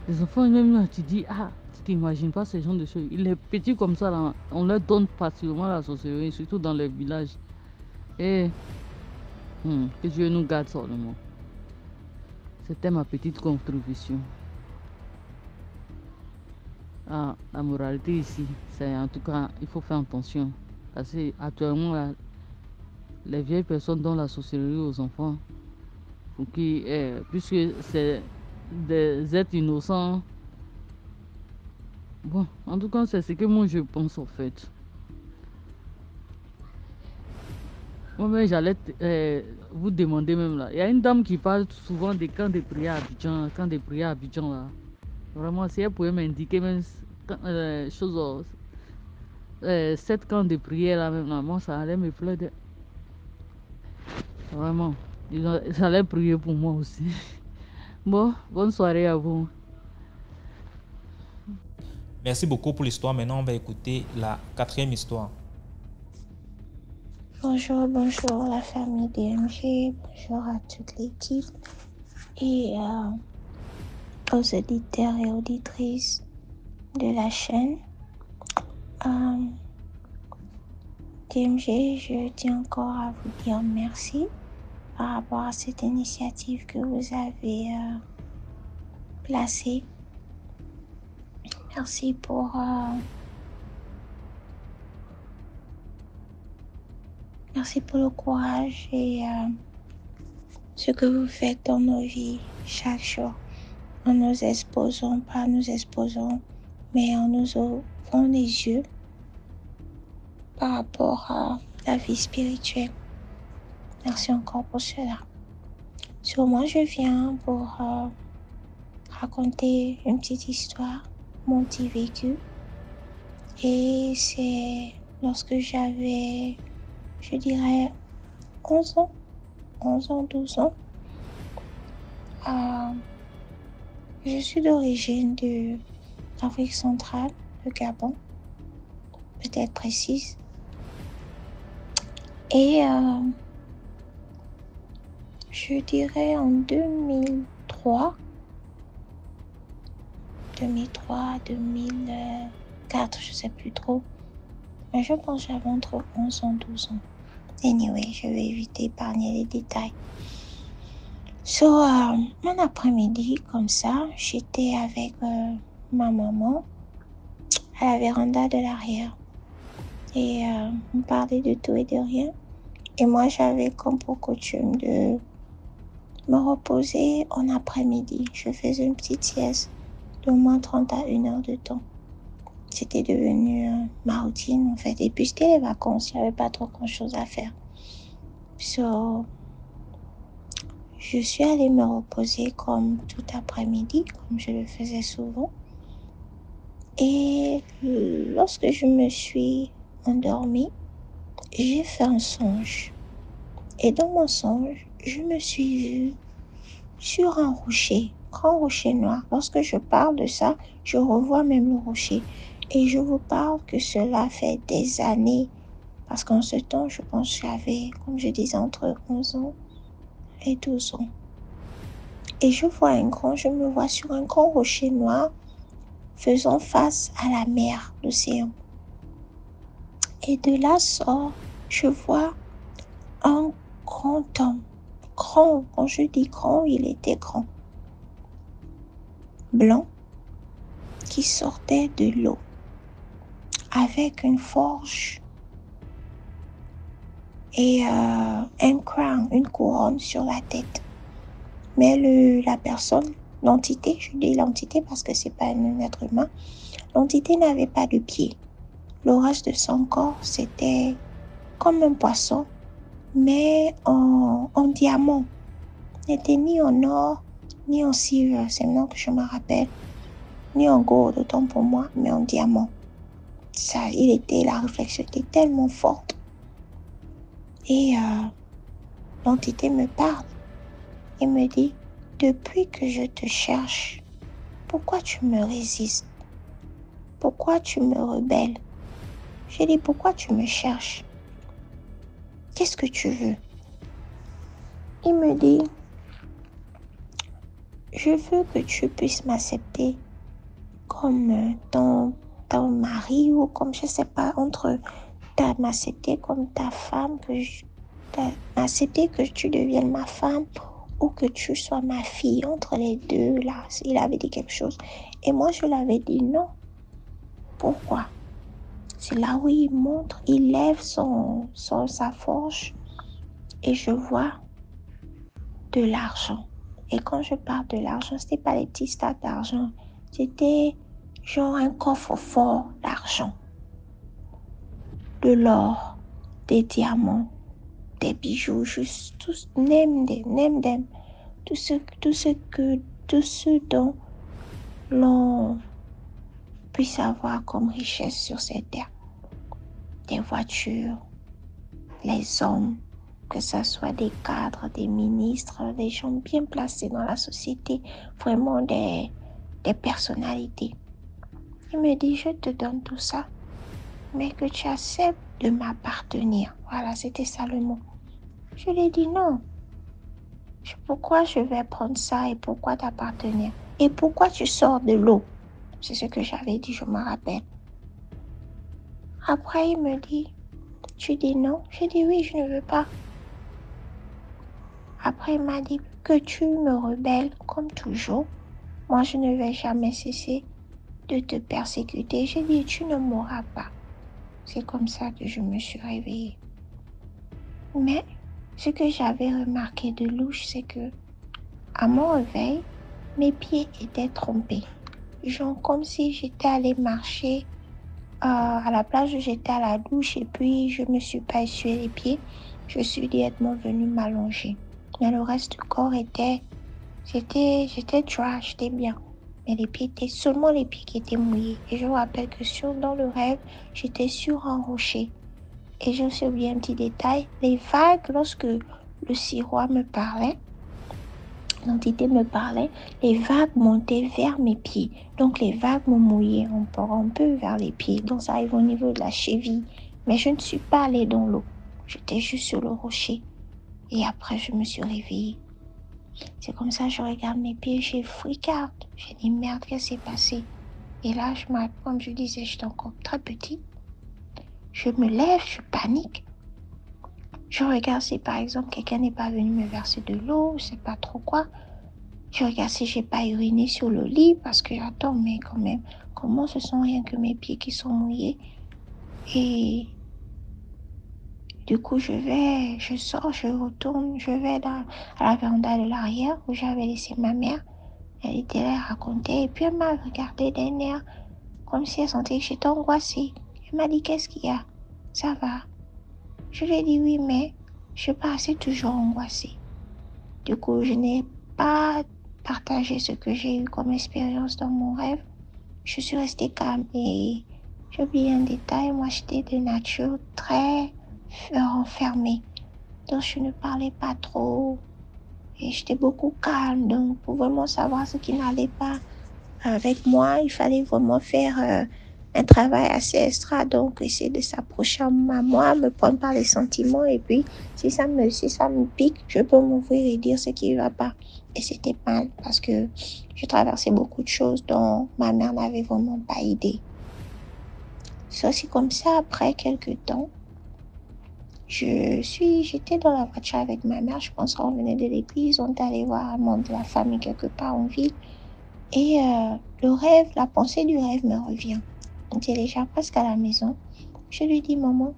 Les enfants, même là, tu dis, ah, tu t'imagines pas ce genre de choses. Les petits comme ça, là, on leur donne facilement la sorcellerie, surtout dans les villages. Et que Dieu nous garde seulement. C'était ma petite contribution. Ah, la moralité ici, c'est en tout cas, il faut faire attention. Parce que actuellement, là, les vieilles personnes donnent la sorcellerie aux enfants. Puisque c'est des êtres innocents. Bon, en tout cas, c'est ce que moi je pense en fait. Moi-même, j'allais vous demander même là. Il y a une dame qui parle souvent des camps de prière à Abidjan. Camps de prière à Abidjan là. Vraiment, si elle pouvait m'indiquer même choses, 7 camps de prière là même là, moi ça allait me plaire. Vraiment, ça allait prier pour moi aussi. Bon, bonne soirée à vous. Merci beaucoup pour l'histoire. Maintenant, on va écouter la 4e histoire. Bonjour la famille DMG, bonjour à toute l'équipe et aux auditeurs et auditrices de la chaîne. DMG, je tiens encore à vous dire merci par rapport à cette initiative que vous avez placée. Merci pour le courage et ce que vous faites dans nos vies chaque jour. En nous exposant, pas nous exposant, mais en nous ouvrant les yeux par rapport à la vie spirituelle. Merci encore pour cela. Sur moi, je viens pour raconter une petite histoire, mon petit vécu. Et c'est lorsque j'avais, je dirais, 11 ans, 12 ans. Je suis d'origine de l'Afrique centrale, le Gabon, peut-être précise. Et je dirais en 2003, 2004, je ne sais plus trop. Mais je pense que j'avais entre 11 ans et 12 ans. Anyway, je vais éviter d'épargner les détails. Un après-midi comme ça, j'étais avec ma maman à la véranda de l'arrière. Et on parlait de tout et de rien. Et moi, j'avais comme pour coutume de me reposer en après-midi. Je faisais une petite sieste de moins 30 à 1 heure de temps. C'était devenu ma routine en fait. Et puis c'était les vacances, il n'y avait pas trop grand-chose à faire. Je suis allée me reposer comme tout après-midi, comme je le faisais souvent. Et lorsque je me suis endormie, j'ai fait un songe. Et dans mon songe, je me suis vue sur un rocher, grand rocher noir. Lorsque je parle de ça, je revois même le rocher. Et je vous parle que cela fait des années. Parce qu'en ce temps, je pense que j'avais, comme je disais, entre 11 ans et 12 ans. Et je me vois sur un grand rocher noir faisant face à la mer, l'océan. Et de là sort, je vois un grand homme. Grand, quand je dis grand, il était grand. Blanc, qui sortait de l'eau. Avec une forge et un crown, une couronne sur la tête. Mais la personne, l'entité, je dis l'entité parce que c'est pas un être humain, l'entité n'avait pas de pied. Le reste de son corps, c'était comme un poisson, mais en diamant. Il n'était ni en or, ni en silver, c'est maintenant que je me rappelle, ni en gold, autant pour moi, mais en diamant. Ça, la réflexion était tellement forte. Et l'entité me parle et me dit, depuis que je te cherche, pourquoi tu me résistes? Pourquoi tu me rebelles? Je dis, pourquoi tu me cherches? Qu'est-ce que tu veux? Il me dit, je veux que tu puisses m'accepter comme ton mari ou comme, je sais pas, m'accepter comme ta femme, m'accepter que tu deviennes ma femme ou que tu sois ma fille, entre les deux, là. Il avait dit quelque chose. Et moi, je l'avais dit non. Pourquoi? C'est là où il lève sa forge et je vois de l'argent. Et quand je parle de l'argent, c'était pas les petits stacks d'argent. C'était genre un coffre-fort d'argent. De l'or, des diamants, des bijoux, juste tous, name them. Tout ce dont l'on puisse avoir comme richesse sur cette terre. Des voitures, les hommes, que ce soit des cadres, des ministres, des gens bien placés dans la société, vraiment des personnalités. Il me dit, je te donne tout ça, mais que tu acceptes de m'appartenir. Voilà, c'était ça le mot. Je lui ai dit non. Pourquoi je vais prendre ça et pourquoi t'appartenir? Et pourquoi tu sors de l'eau? C'est ce que j'avais dit, je me rappelle. Après, il me dit, tu dis non? J'ai dit oui, je ne veux pas. Après, il m'a dit que tu me rebelles comme toujours. Moi, je ne vais jamais cesser de te persécuter. J'ai dit, tu ne mourras pas. C'est comme ça que je me suis réveillée. Mais ce que j'avais remarqué de louche, c'est que à mon réveil, mes pieds étaient trompés. Genre comme si j'étais allée marcher à la plage où j'étais à la douche et puis je me suis pas essuyé les pieds. Je suis directement venue m'allonger. Mais le reste du corps j'étais dry, j'étais bien. Mais les pieds étaient seulement les pieds qui étaient mouillés. Et je me rappelle que dans le rêve, j'étais sur un rocher. Et j'ai aussi oublié un petit détail. Les vagues, lorsque le sirois me parlait, l'entité me parlait, les vagues montaient vers mes pieds. Donc les vagues me mouillaient un peu vers les pieds. Donc ça arrive au niveau de la cheville. Mais je ne suis pas allée dans l'eau. J'étais juste sur le rocher. Et après, je me suis réveillée. C'est comme ça, je regarde mes pieds, j'ai freak out. J'ai dit, merde, qu'est-ce qui s'est passé? Et là, comme je disais, j'étais encore très petite. Je me lève, je panique. Je regarde si, par exemple, quelqu'un n'est pas venu me verser de l'eau, je sais pas trop quoi. Je regarde si j'ai pas uriné sur le lit, parce que, attends, mais quand même, comment ce sont rien que mes pieds qui sont mouillés? Et du coup, je sors, je retourne, je vais à la véranda de l'arrière où j'avais laissé ma mère. Elle était là, elle racontait, et puis elle m'a regardé d'un air comme si elle sentait que j'étais angoissée. Elle m'a dit, qu'est-ce qu'il y a? Ça va. Je lui ai dit oui, mais je passais toujours angoissée. Du coup, je n'ai pas partagé ce que j'ai eu comme expérience dans mon rêve. Je suis restée calme et j'ai oublié un détail. Moi, j'étais de nature très renfermée. Donc, je ne parlais pas trop et j'étais beaucoup calme. Donc, pour vraiment savoir ce qui n'allait pas avec moi, il fallait vraiment faire un travail assez extra. Donc, essayer de s'approcher à moi, me prendre par les sentiments. Et puis, si ça me pique, je peux m'ouvrir et dire ce qui ne va pas. Et c'était mal parce que je traversais beaucoup de choses dont ma mère n'avait vraiment pas idée. C'est aussi comme ça, après quelques temps, j'étais dans la voiture avec ma mère. Je pense qu'on venait de l'église. On est allé voir un membre de la famille quelque part en ville. Et la pensée du rêve me revient. On était déjà presque à la maison. Je lui dis, maman,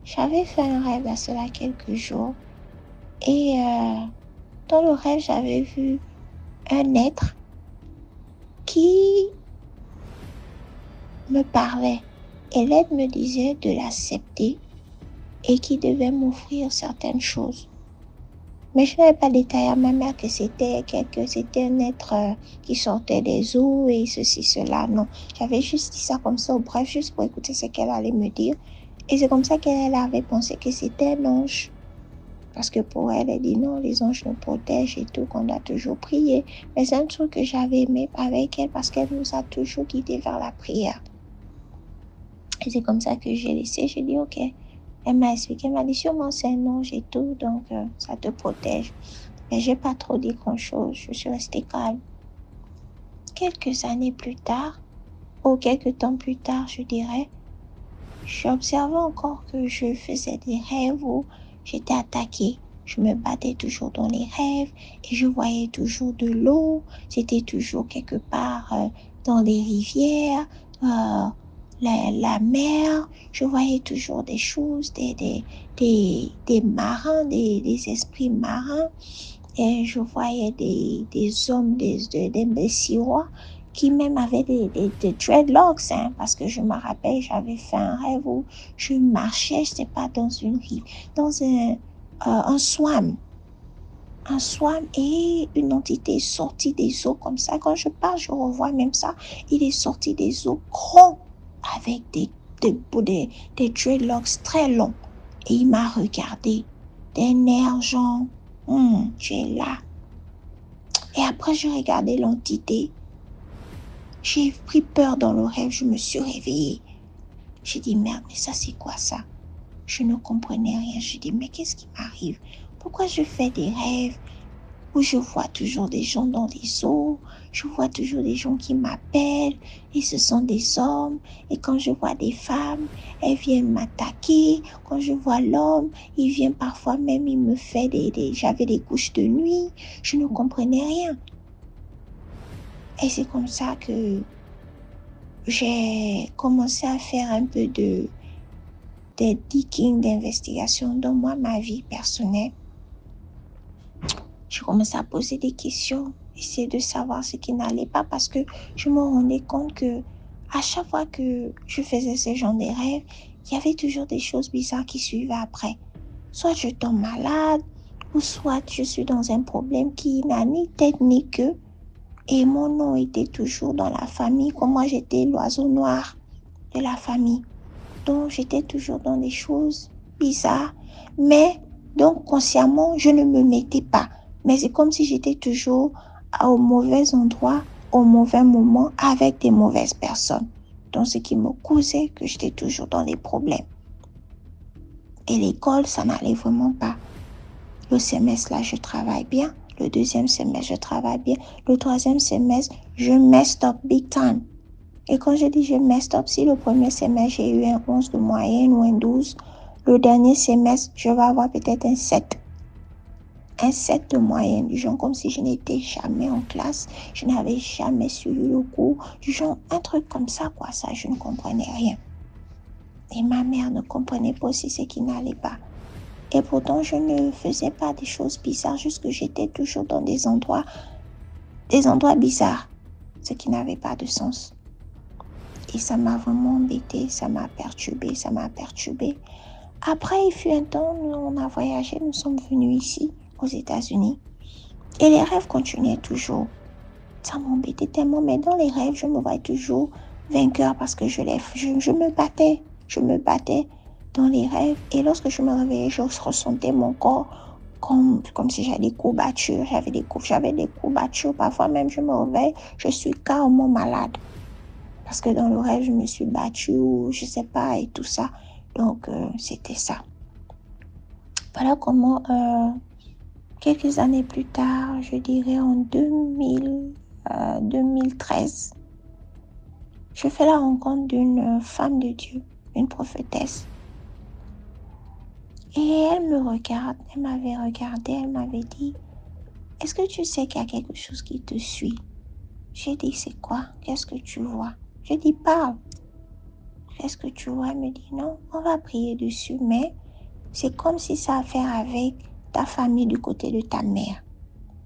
j'avais fait un rêve à cela quelques jours. Et dans le rêve, j'avais vu un être qui me parlait. Et l'aide me disait de l'accepter et qui devait m'offrir certaines choses. Mais je n'avais pas détaillé à ma mère que c'était un être qui sortait des eaux et ceci, cela. Non, j'avais juste dit ça comme ça au bref, juste pour écouter ce qu'elle allait me dire. Et c'est comme ça qu'elle avait pensé que c'était un ange. Parce que pour elle, elle dit non, les anges nous protègent et tout, qu'on doit toujours prier. Mais c'est un truc que j'avais aimé avec elle parce qu'elle nous a toujours guidés vers la prière. Et c'est comme ça que j'ai laissé. J'ai dit ok. Elle m'a expliqué, elle m'a dit sûrement c'est un ange et tout, donc ça te protège. Mais j'ai pas trop dit grand-chose, je suis restée calme. Quelques années plus tard, ou quelques temps plus tard, je dirais, j'observais encore que je faisais des rêves où j'étais attaquée. Je me battais toujours dans les rêves et je voyais toujours de l'eau. C'était toujours quelque part dans les rivières, la mer. Je voyais toujours des choses, des marins, des esprits marins. Et je voyais des hommes, des sirois qui même avaient des dreadlocks, hein, parce que je me rappelle, j'avais fait un rêve où je marchais, je sais pas, dans une rive, dans un swamp et une entité est sortie des eaux comme ça. Quand je parle, je revois même ça. Il est sorti des eaux grands avec des dreadlocks très longs. Et il m'a regardé des nerfs genre, tu es là. Et après, je regardais l'entité. J'ai pris peur dans le rêve, je me suis réveillée. J'ai dit, merde, mais ça c'est quoi ça? Je ne comprenais rien. Je dis, mais qu'est-ce qui m'arrive? Pourquoi je fais des rêves où je vois toujours des gens dans les eaux, je vois toujours des gens qui m'appellent, et ce sont des hommes, et quand je vois des femmes, elles viennent m'attaquer, quand je vois l'homme, il vient parfois même, il me fait j'avais des couches de nuit, je ne comprenais rien. Et c'est comme ça que j'ai commencé à faire un peu de digging, d'investigation dans moi, ma vie personnelle. Je commençais à poser des questions, essayer de savoir ce qui n'allait pas parce que je me rendais compte que à chaque fois que je faisais ce genre de rêves, il y avait toujours des choses bizarres qui suivaient après. Soit je tombe malade, ou soit je suis dans un problème qui n'a ni tête ni queue. Et mon nom était toujours dans la famille, comme moi j'étais l'oiseau noir de la famille. Donc j'étais toujours dans des choses bizarres, mais donc consciemment je ne me mettais pas. Mais c'est comme si j'étais toujours au mauvais endroit, au mauvais moment, avec des mauvaises personnes. Donc ce qui me causait que j'étais toujours dans des problèmes. Et l'école, ça n'allait vraiment pas. Le semestre là, je travaille bien. Le deuxième semestre, je travaille bien. Le troisième semestre, je messed up big time. Et quand je dis je messed up, si le premier semestre, j'ai eu un 11 de moyenne ou un 12, le dernier semestre, je vais avoir peut-être un 7. Un 7 de moyenne, du genre comme si je n'étais jamais en classe, je n'avais jamais suivi le cours, du genre un truc comme ça, quoi, ça, je ne comprenais rien. Et ma mère ne comprenait pas aussi ce qui n'allait pas. Et pourtant, je ne faisais pas des choses bizarres, juste que j'étais toujours dans des endroits bizarres, ce qui n'avait pas de sens. Et ça m'a vraiment embêté, ça m'a perturbé. Après, il fut un temps, on a voyagé, nous sommes venus ici, aux États-Unis. Et les rêves continuaient toujours. Ça m'embêtait tellement, mais dans les rêves, je me voyais toujours vainqueur parce que je me battais dans les rêves. Et lorsque je me réveillais, je ressentais mon corps comme si j'avais des courbatures. J'avais des courbatures. Parfois même, je me réveille, je suis carrément malade. Parce que dans le rêve, je me suis battue ou je sais pas et tout ça. Donc, c'était ça. Voilà comment, quelques années plus tard, je dirais en 2013, je fais la rencontre d'une femme de Dieu, une prophétesse. Et elle me regarde, elle m'avait regardé, elle m'avait dit, est-ce que tu sais qu'il y a quelque chose qui te suit? J'ai dit, c'est quoi? Qu'est-ce que tu vois? Je dis, parle. Qu'est-ce que tu vois? Elle me dit, non, on va prier dessus, mais c'est comme si ça a à faire avec ta famille du côté de ta mère.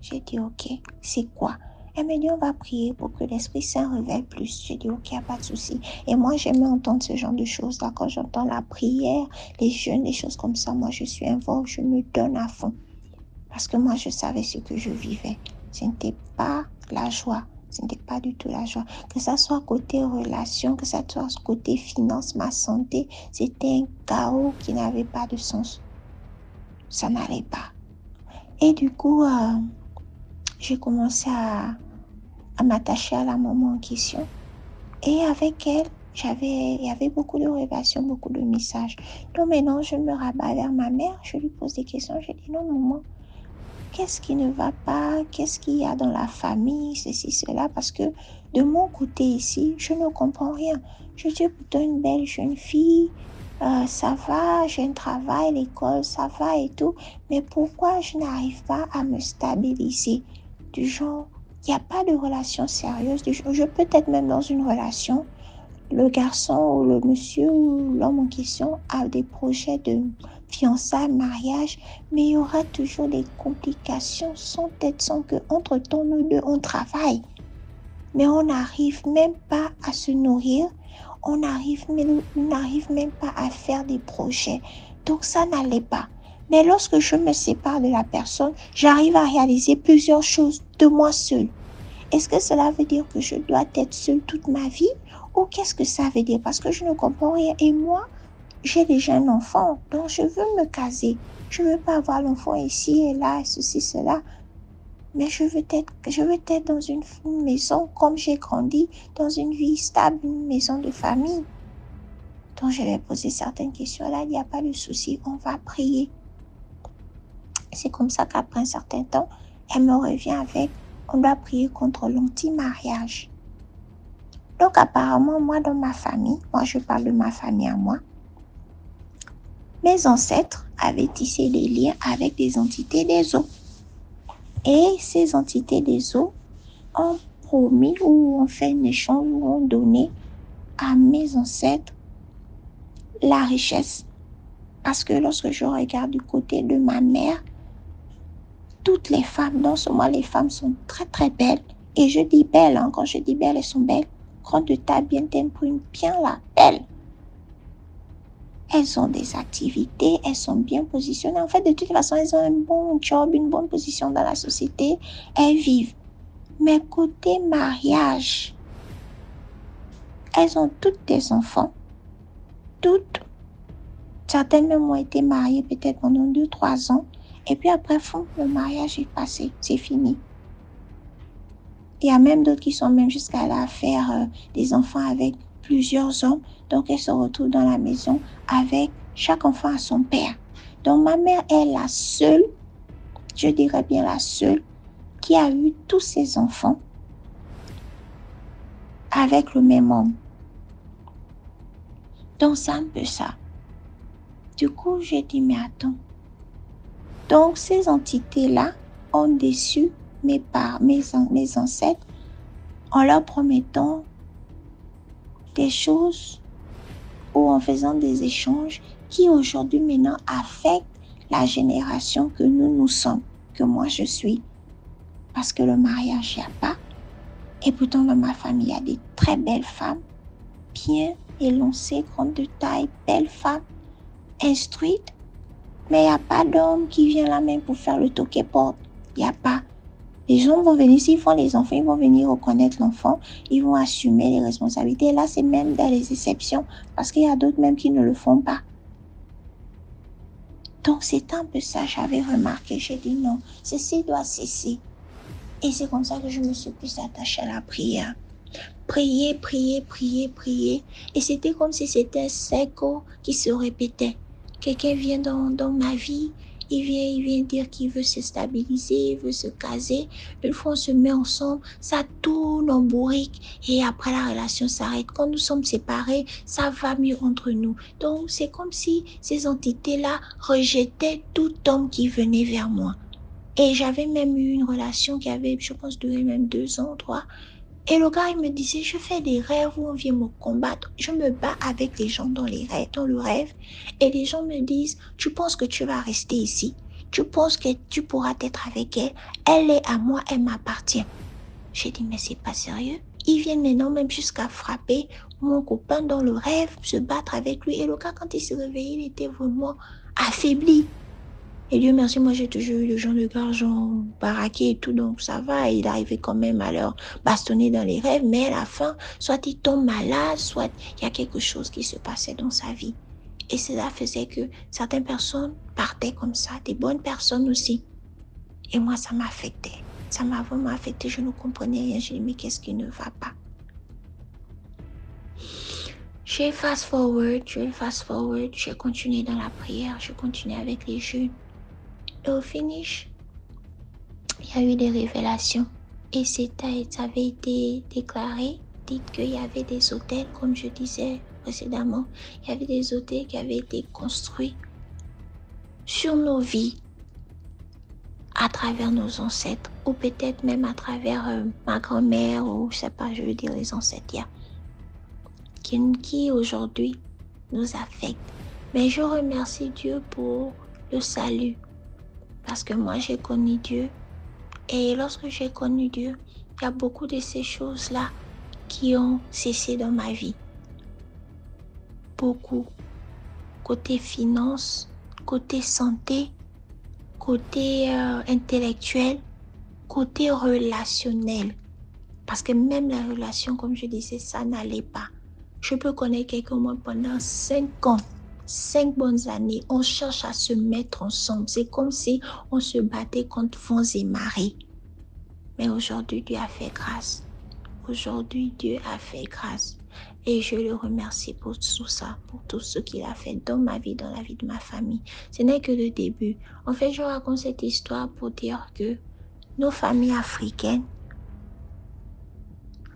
J'ai dit, ok, c'est quoi? Elle me dit, on va prier pour que l'Esprit Saint révèle plus. J'ai dit, ok, il n'y a pas de souci. Et moi, j'aime entendre ce genre de choses-là. Quand j'entends la prière, les jeûnes, les choses comme ça, moi, je suis involve, je me donne à fond. Parce que moi, je savais ce que je vivais. Ce n'était pas la joie. Ce n'était pas du tout la joie. Que ça soit côté relation, que ça soit côté finance, ma santé, c'était un chaos qui n'avait pas de sens. Ça n'allait pas. Et du coup, j'ai commencé à m'attacher à la maman en question. Et avec elle, il y avait beaucoup de révélations, beaucoup de messages. Donc maintenant, je me rabats vers ma mère, je lui pose des questions, je dis non, maman, qu'est-ce qui ne va pas, qu'est-ce qu'il y a dans la famille, ceci, cela, parce que de mon côté ici, je ne comprends rien. Je suis plutôt une belle jeune fille, ça va, j'ai un travail, l'école, ça va et tout, mais pourquoi je n'arrive pas à me stabiliser? Du genre, il n'y a pas de relation sérieuse, du genre, je peux être même dans une relation, le garçon ou le monsieur ou l'homme en question a des projets de fiançailles, mariage, mais il y aura toujours des complications sans tête, sans que entre-temps nous deux on travaille. Mais on n'arrive même pas à se nourrir, on n'arrive même pas à faire des projets. Donc ça n'allait pas. Mais lorsque je me sépare de la personne, j'arrive à réaliser plusieurs choses de moi seule. Est-ce que cela veut dire que je dois être seule toute ma vie? Ou qu'est-ce que ça veut dire? Parce que je ne comprends rien. Et moi, j'ai déjà un enfant, donc je veux me caser. Je ne veux pas avoir l'enfant ici et là, ceci, cela. Mais je veux être dans une maison comme j'ai grandi, dans une vie stable, une maison de famille. Donc je vais poser certaines questions. Là, il n'y a pas de souci, on va prier. C'est comme ça qu'après un certain temps, elle me revient avec, on doit prier contre l'anti-mariage. Donc apparemment, moi dans ma famille, moi je parle de ma famille à moi, mes ancêtres avaient tissé des liens avec des entités des eaux. Et ces entités des eaux ont promis ou ont fait un échange ou ont donné à mes ancêtres la richesse. Parce que lorsque je regarde du côté de ma mère, toutes les femmes, non seulement les femmes sont très très belles, et je dis belles, hein, quand je dis belles, elles sont belles, grande de taille, bien t'imprime bien la belle. Elles ont des activités, elles sont bien positionnées. En fait, de toute façon, elles ont un bon job, une bonne position dans la société. Elles vivent. Mais côté mariage, elles ont toutes des enfants. Toutes. Certaines même ont été mariées peut-être pendant 2-3 ans. Et puis après, le mariage est passé. C'est fini. Il y a même d'autres qui sont même jusqu'à là faire des enfants avec plusieurs hommes. Donc, elles se retrouvent dans la maison avec chaque enfant à son père. Donc, ma mère est la seule, je dirais bien la seule, qui a eu tous ses enfants avec le même homme. Donc, c'est un peu ça. Du coup, j'ai dit, mais attends. Donc, ces entités-là ont déçu mes ancêtres en leur promettant des choses ou en faisant des échanges qui aujourd'hui maintenant affectent la génération que nous sommes, que moi je suis. Parce que le mariage, il n'y a pas. Et pourtant dans ma famille, il y a des très belles femmes, bien élancées, grandes de taille, belles femmes, instruites. Mais il n'y a pas d'homme qui vient là même pour faire le toquet-porte. Il n'y a pas. Les gens vont venir, s'ils font les enfants, ils vont venir reconnaître l'enfant, ils vont assumer les responsabilités. Et là, c'est même dans les exceptions, parce qu'il y a d'autres même qui ne le font pas. Donc, c'est un peu ça, j'avais remarqué. J'ai dit non, ceci doit cesser. Et c'est comme ça que je me suis plus attachée à la prière. Prier, prier, prier, prier. Et c'était comme si c'était un cercle qui se répétait. Quelqu'un vient dans ma vie, il vient dire qu'il veut se stabiliser, il veut se caser. Une fois on se met ensemble, ça tourne en bourrique et après la relation s'arrête. Quand nous sommes séparés, ça va mieux entre nous. Donc c'est comme si ces entités-là rejetaient tout homme qui venait vers moi. Et j'avais même eu une relation qui avait, je pense, duré même 2 ans, 3. Et le gars, il me disait, je fais des rêves où on vient me combattre. Je me bats avec les gens dans le rêve. Et les gens me disent, tu penses que tu vas rester ici? Tu penses que tu pourras être avec elle? Elle est à moi, elle m'appartient. J'ai dit, mais c'est pas sérieux. Ils viennent maintenant même jusqu'à frapper mon copain dans le rêve, se battre avec lui. Et le gars, quand il s'est réveillé, il était vraiment affaibli. Et Dieu merci, moi j'ai toujours eu le genre de garçon baraqué et tout, donc ça va. Il arrivait quand même à leur bastonner dans les rêves, mais à la fin, soit il tombe malade, soit il y a quelque chose qui se passait dans sa vie. Et cela faisait que certaines personnes partaient comme ça, des bonnes personnes aussi. Et moi, ça m'affectait. Ça m'a vraiment affecté, je ne comprenais rien. J'ai dit, mais qu'est-ce qui ne va pas? J'ai fast forward, j'ai continué dans la prière, j'ai continué avec les jeûnes. Et au finish, il y a eu des révélations. Et ça avait été déclaré, dit qu'il y avait des hôtels, comme je disais précédemment, il y avait des hôtels qui avaient été construits sur nos vies, à travers nos ancêtres, ou peut-être même à travers ma grand-mère, ou je sais pas, je veux dire les ancêtres, qui aujourd'hui nous affectent. Mais je remercie Dieu pour le salut, parce que moi j'ai connu Dieu. Et lorsque j'ai connu Dieu, il y a beaucoup de ces choses-là qui ont cessé dans ma vie. Beaucoup. Côté finance, côté santé, côté intellectuel, côté relationnel. Parce que même la relation, comme je disais, ça n'allait pas. Je peux connaître quelqu'un au moins pendant 5 ans. 5 bonnes années, on cherche à se mettre ensemble. C'est comme si on se battait contre vents et marées. Mais aujourd'hui, Dieu a fait grâce. Aujourd'hui, Dieu a fait grâce. Et je le remercie pour tout ça, pour tout ce qu'il a fait dans ma vie, dans la vie de ma famille. Ce n'est que le début. En fait, je raconte cette histoire pour dire que nos familles africaines,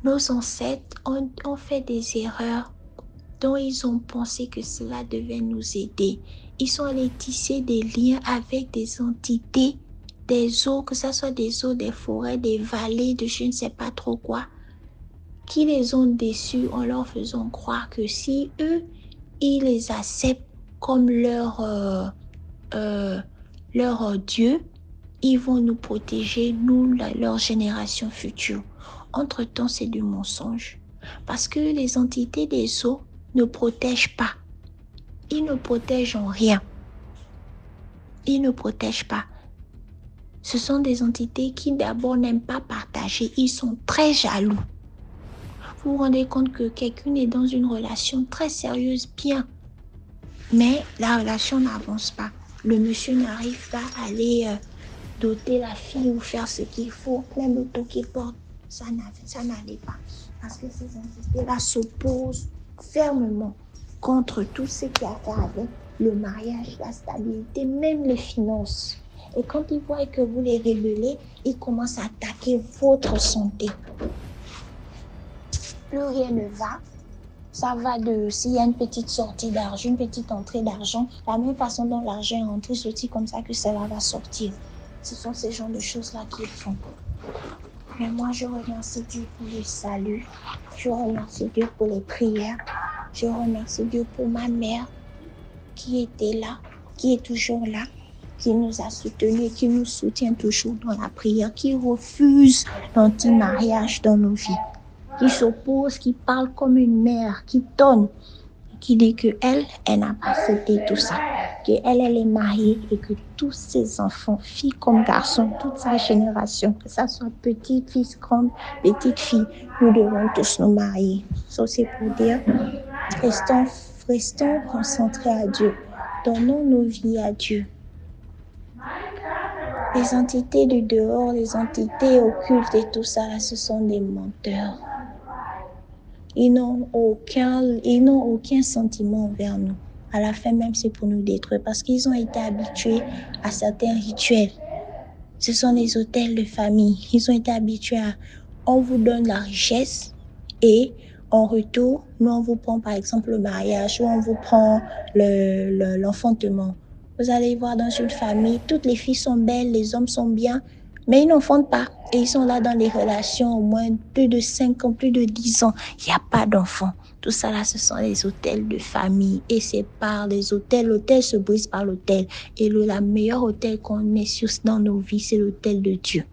nos ancêtres ont fait des erreurs dont ils ont pensé que cela devait nous aider. Ils sont allés tisser des liens avec des entités, des eaux, que ce soit des eaux, des forêts, des vallées, de je ne sais pas trop quoi, qui les ont déçus en leur faisant croire que si eux, ils les acceptent comme leur Dieu, ils vont nous protéger, nous, leur génération future. Entre-temps, c'est du mensonge. Parce que les entités des eaux ne protègent pas. Ils ne protègent en rien. Ils ne protègent pas. Ce sont des entités qui d'abord n'aiment pas partager. Ils sont très jaloux. Vous vous rendez compte que quelqu'un est dans une relation très sérieuse, bien. Mais la relation n'avance pas. Le monsieur n'arrive pas à aller doter la fille ou faire ce qu'il faut. Même le temps qu'il porte, ça n'allait pas. Parce que ces entités-là s'opposent fermement contre tout ce qui a à faire avec le mariage, la stabilité, même les finances. Et quand ils voient que vous les rébellez, ils commencent à attaquer votre santé. Plus rien ne va. Ça va de, s'il y a une petite sortie d'argent, une petite entrée d'argent, la même façon dont l'argent est entré, c'est aussi comme ça que cela va sortir. Ce sont ces genres de choses-là qu'ils font. Mais moi, je remercie Dieu pour le salut. Je remercie Dieu pour les prières. Je remercie Dieu pour ma mère qui était là, qui est toujours là, qui nous a soutenus et qui nous soutient toujours dans la prière, qui refuse l'anti-mariage dans nos vies, qui s'oppose, qui parle comme une mère, qui donne, qui dit qu'elle n'a pas accepté tout ça, qu'elle est mariée et que tous ses enfants, filles comme garçons, toute sa génération, que ça soit petite fille, grande petite fille, nous devons tous nous marier. Ça c'est pour dire, restons concentrés à Dieu, donnons nos vies à Dieu. Les entités du dehors, les entités occultes et tout ça, là, ce sont des menteurs. Ils n'ont aucun sentiment envers nous. À la fin, même, c'est pour nous détruire parce qu'ils ont été habitués à certains rituels. Ce sont les hôtels de famille. Ils ont été habitués à... On vous donne la richesse et en retour, nous, on vous prend par exemple le mariage ou on vous prend l'enfantement. Vous allez voir dans une famille, toutes les filles sont belles, les hommes sont bien, mais ils n'enfantent pas. Et ils sont là dans des relations au moins plus de 5 ans, plus de 10 ans. Il n'y a pas d'enfants. Tout ça là, ce sont les hôtels de famille. Et c'est par les hôtels. L'hôtel se brise par l'hôtel. Et la meilleure hôtel qu'on ait dans nos vies, c'est l'hôtel de Dieu.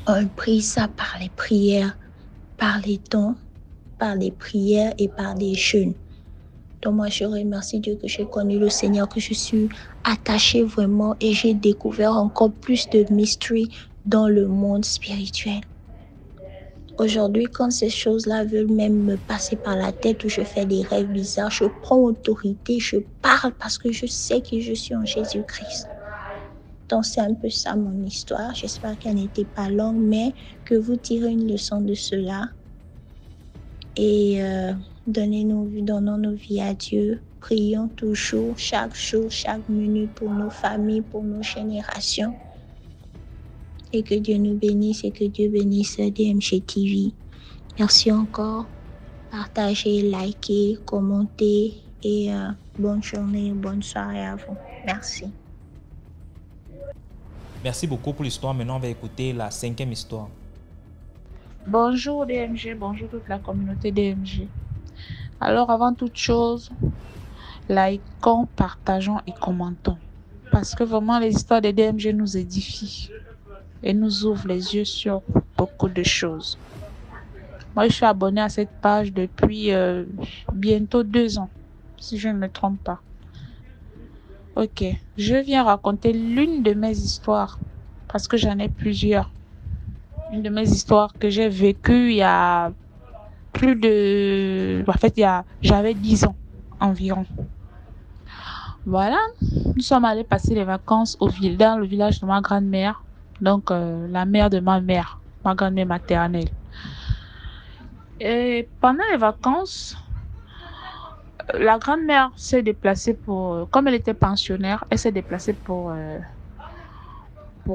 On brise ça par les prières, par les dons, par les prières et par des jeûnes. Donc moi, je remercie Dieu que j'ai connu le Seigneur, que je suis attachée vraiment et j'ai découvert encore plus de mysteries dans le monde spirituel. Aujourd'hui, quand ces choses-là veulent même me passer par la tête ou je fais des rêves bizarres, je prends autorité, je parle parce que je sais que je suis en Jésus-Christ. Donc c'est un peu ça mon histoire. J'espère qu'elle n'était pas longue, mais que vous tirez une leçon de cela. Et Donnons nos vies à Dieu. Prions toujours, chaque jour, chaque minute pour nos familles, pour nos générations. Et que Dieu nous bénisse et que Dieu bénisse DMG TV. Merci encore. Partagez, likez, commentez et bonne journée, bonne soirée à vous. Merci. Merci beaucoup pour l'histoire. Maintenant, on va écouter la 5e histoire. Bonjour DMG, bonjour toute la communauté DMG. Alors avant toute chose, likons, partageons et commentons. Parce que vraiment les histoires de DMG nous édifient et nous ouvrent les yeux sur beaucoup de choses. Moi je suis abonnée à cette page depuis bientôt 2 ans, si je ne me trompe pas. Ok, je viens raconter l'une de mes histoires, parce que j'en ai plusieurs. Une de mes histoires que j'ai vécues il y a plus de... En fait, j'avais 10 ans environ. Voilà, nous sommes allés passer les vacances dans le village de ma grand-mère. Donc, la mère de ma mère, ma grand-mère maternelle. Et pendant les vacances, la grand-mère s'est déplacée comme elle était pensionnaire, elle s'est déplacée pour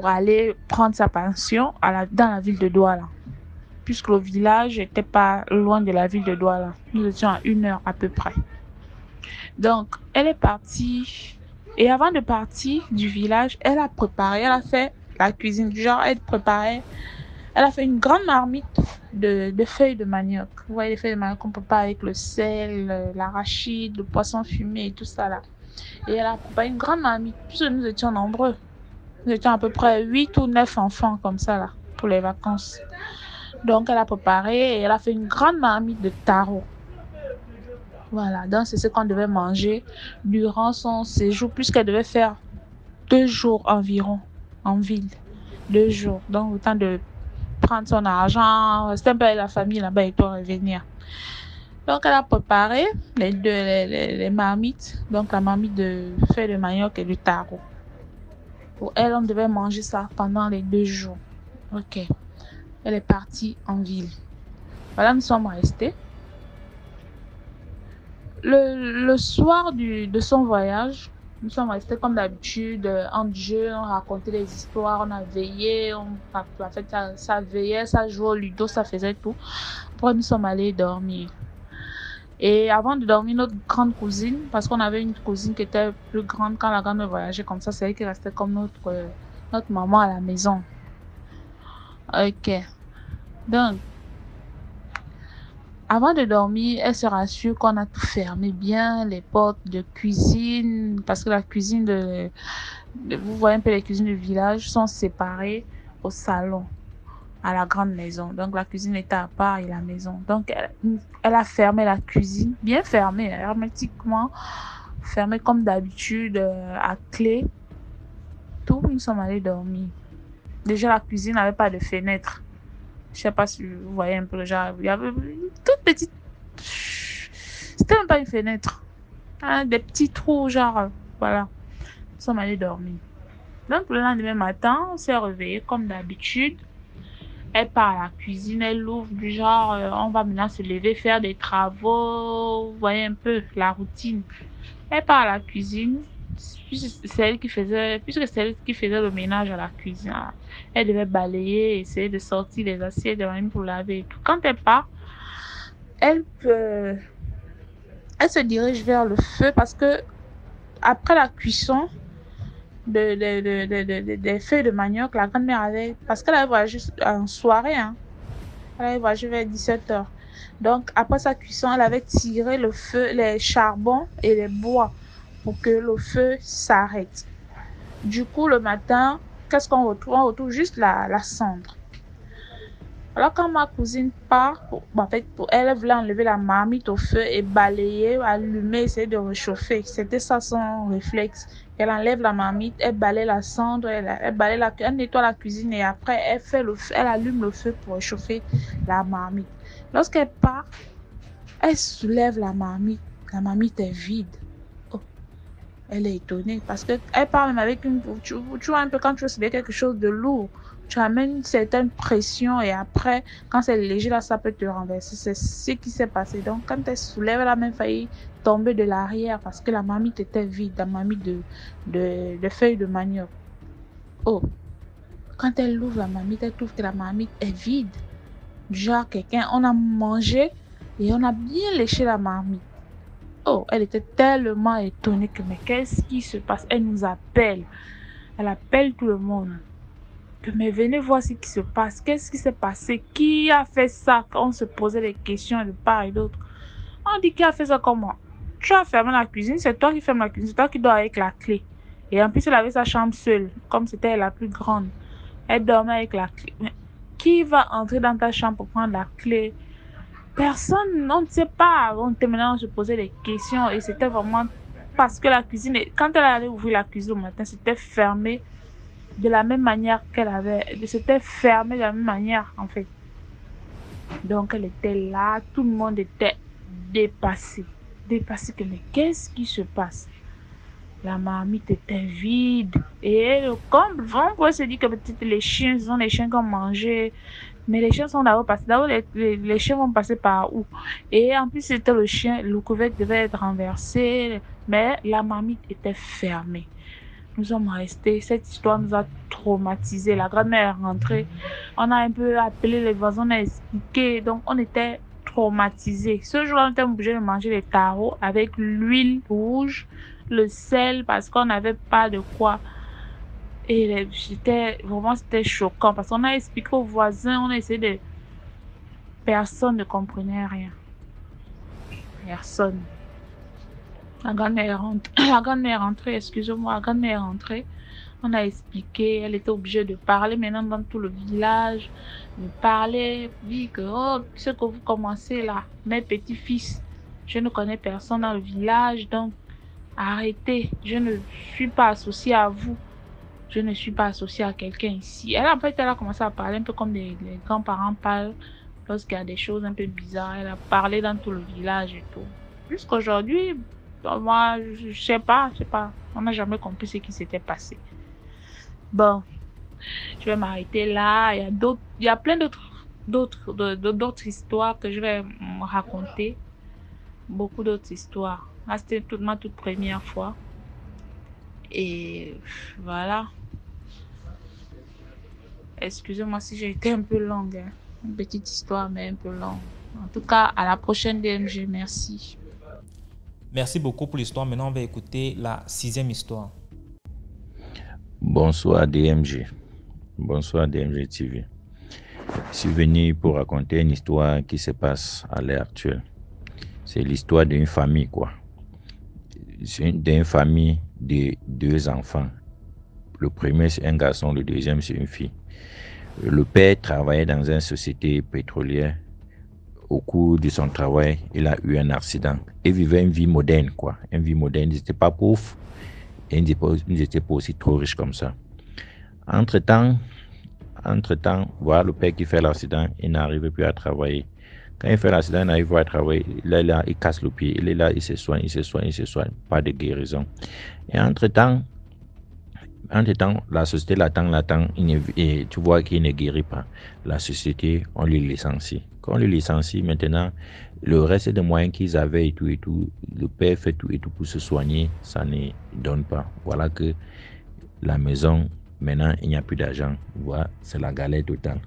aller prendre sa pension dans la ville de Douala. Puisque le village n'était pas loin de la ville de Douala. Nous étions à 1 heure à peu près. Donc, elle est partie. Et avant de partir du village, elle a fait la cuisine. Du genre, elle a fait une grande marmite de feuilles de manioc. Vous voyez les feuilles de manioc qu'on prépare avec le sel, l'arachide, le poisson fumé et tout ça là. Et elle a préparé une grande marmite. Puisque nous étions nombreux. Nous étions à peu près 8 ou 9 enfants comme ça là, pour les vacances. Donc, elle a préparé et elle a fait une grande marmite de taro. Voilà, donc c'est ce qu'on devait manger durant son séjour, puisqu'elle devait faire 2 jours environ en ville. 2 jours. Donc, autant de prendre son argent, rester un peu avec la famille là-bas et puis revenir. Donc, elle a préparé les marmites. Donc, la marmite de feuilles de manioc et du taro. Pour elle, on devait manger ça pendant les 2 jours. Ok. Elle est partie en ville. Voilà, nous sommes restés. Le soir de son voyage, nous sommes restés comme d'habitude en jeu, on racontait des histoires, on a veillé, ça veillait, ça jouait au ludo, ça faisait tout. Après, nous sommes allés dormir. Et avant de dormir, notre grande cousine, parce qu'on avait une cousine qui était plus grande quand la grand-mère voyageait comme ça, c'est elle qui restait comme notre maman à la maison. Ok. Donc, avant de dormir, elle se rassure qu'on a tout fermé bien, les portes de cuisine, parce que la cuisine vous voyez un peu les cuisines du village sont séparées au salon, à la grande maison. Donc, la cuisine était à part et la maison. Donc, elle a fermé la cuisine, bien fermée, hermétiquement, fermée comme d'habitude, à clé. Tout, nous sommes allés dormir. Déjà, la cuisine n'avait pas de fenêtre. Je sais pas si vous voyez un peu le genre. Il y avait une toute petite... C'était même pas une fenêtre. Hein, des petits trous, genre. Voilà. Nous sommes allés dormir. Donc, le lendemain matin, on s'est réveillé comme d'habitude. Elle part à la cuisine, elle ouvre du genre, on va maintenant se lever, faire des travaux. Vous voyez un peu la routine. Elle part à la cuisine. Puisque c'est elle qui faisait le ménage à la cuisine. Elle devait balayer, essayer de sortir les assiettes de la pour laver et tout. Quand elle part, elle se dirige vers le feu parce que après la cuisson des feuilles de manioc, la grand-mère avait, parce qu'elle avait voyagé en soirée, hein, elle avait voyagé vers 17h. Donc après sa cuisson, elle avait tiré le feu, les charbons et les bois pour que le feu s'arrête. Du coup, le matin, qu'est-ce qu'on retrouve? On retrouve juste la cendre. Alors, quand ma cousine part, pour elle voulait enlever la marmite au feu et balayer, allumer, essayer de réchauffer. C'était ça son réflexe. Elle enlève la marmite, elle balaye la cendre, elle nettoie la cuisine et après, elle allume le feu pour réchauffer la marmite. Lorsqu'elle part, elle soulève la marmite. La marmite est vide. Elle est étonnée parce qu'elle part même avec tu vois un peu quand tu veux soulever quelque chose de lourd, tu amènes une certaine pression et après, quand c'est léger là, ça peut te renverser. C'est ce qui s'est passé. Donc, quand elle soulève, elle a même failli tomber de l'arrière parce que la marmite était vide, la marmite de feuilles de manioc. Oh, quand elle ouvre la marmite, elle trouve que la marmite est vide. Genre, on a mangé et on a bien léché la marmite. Oh, elle était tellement étonnée que, mais qu'est-ce qui se passe? Elle nous appelle. Elle appelle tout le monde. Que, mais venez voir ce qui se passe. Qu'est-ce qui s'est passé? Qui a fait ça? On se posait des questions de part et d'autre. On dit qui a fait ça comment? Tu as fermé la cuisine, c'est toi qui fermes la cuisine, c'est toi qui dors avec la clé. Et en plus, elle avait sa chambre seule, comme c'était la plus grande. Elle dormait avec la clé. Mais qui va entrer dans ta chambre pour prendre la clé? Personne, on ne sait pas. Maintenant, on se posait des questions et c'était vraiment parce que la cuisine, quand elle allait ouvrir la cuisine au matin, c'était fermé de la même manière c'était fermé de la même manière en fait. Donc elle était là, tout le monde était dépassé, que mais qu'est-ce qui se passe? La marmite était vide et le comble, on pourrait se dire que peut-être les chiens qui ont mangé. Mais les chiens sont d'abord passés. D'abord, les chiens vont passer par où? Et en plus, c'était le chien. Le couvercle devait être renversé. Mais la marmite était fermée. Nous sommes restés. Cette histoire nous a traumatisés. La grand-mère est rentrée. On a un peu appelé les voisins, on a expliqué. Donc, on était traumatisés. Ce jour-là, on était obligé de manger les tarots avec l'huile rouge, le sel, parce qu'on n'avait pas de quoi. Et c'était choquant parce qu'on a expliqué aux voisins, on a essayé de... Personne ne comprenait rien. Personne. La grand-mère est rentrée, excusez-moi, la grand-mère est rentrée. On a expliqué, elle était obligée de parler maintenant dans tout le village. De parler, dit que, oh, ce que vous commencez là, mes petits-fils, je ne connais personne dans le village, donc arrêtez, je ne suis pas associée à vous. Je ne suis pas associée à quelqu'un ici. Elle, en fait, elle a commencé à parler un peu comme les grands-parents parlent lorsqu'il y a des choses un peu bizarres. Elle a parlé dans tout le village et tout. Jusqu'aujourd'hui, moi, je sais pas. On n'a jamais compris ce qui s'était passé. Bon, je vais m'arrêter là. Il y a plein d'autres histoires que je vais me raconter. Beaucoup d'autres histoires. Là, c'était ma toute première fois. Et voilà. Excusez-moi si j'ai été un peu longue. Hein. Une petite histoire, mais un peu longue. En tout cas, à la prochaine DMG. Merci. Merci beaucoup pour l'histoire. Maintenant, on va écouter la 6e histoire. Bonsoir DMG. Bonsoir DMG TV. Je suis venu pour raconter une histoire qui se passe à l'heure actuelle. C'est l'histoire d'une famille, quoi. C'est d'une famille de 2 enfants. Le premier, c'est un garçon, le deuxième, c'est une fille. Le père travaillait dans une société pétrolière. Au cours de son travail, il a eu un accident. Il vivait une vie moderne, quoi. Une vie moderne. Ils n'étaient pas pauvres et ils n'étaient pas aussi trop riches comme ça. Entre-temps, voilà le père qui fait l'accident, il n'arrive plus à travailler. Quand il fait l'accident, il n'arrive pas à travailler. Là, il casse le pied. Il est là, il se soigne. Pas de guérison. Et entre-temps, la société l'attend, et tu vois qu'il ne guérit pas. La société, on le licencie. Quand on le licencie, maintenant, le reste des moyens qu'ils avaient et tout, le père fait tout et tout pour se soigner, ça ne donne pas. Voilà que la maison, maintenant, il n'y a plus d'argent. Voilà, c'est la galère totale.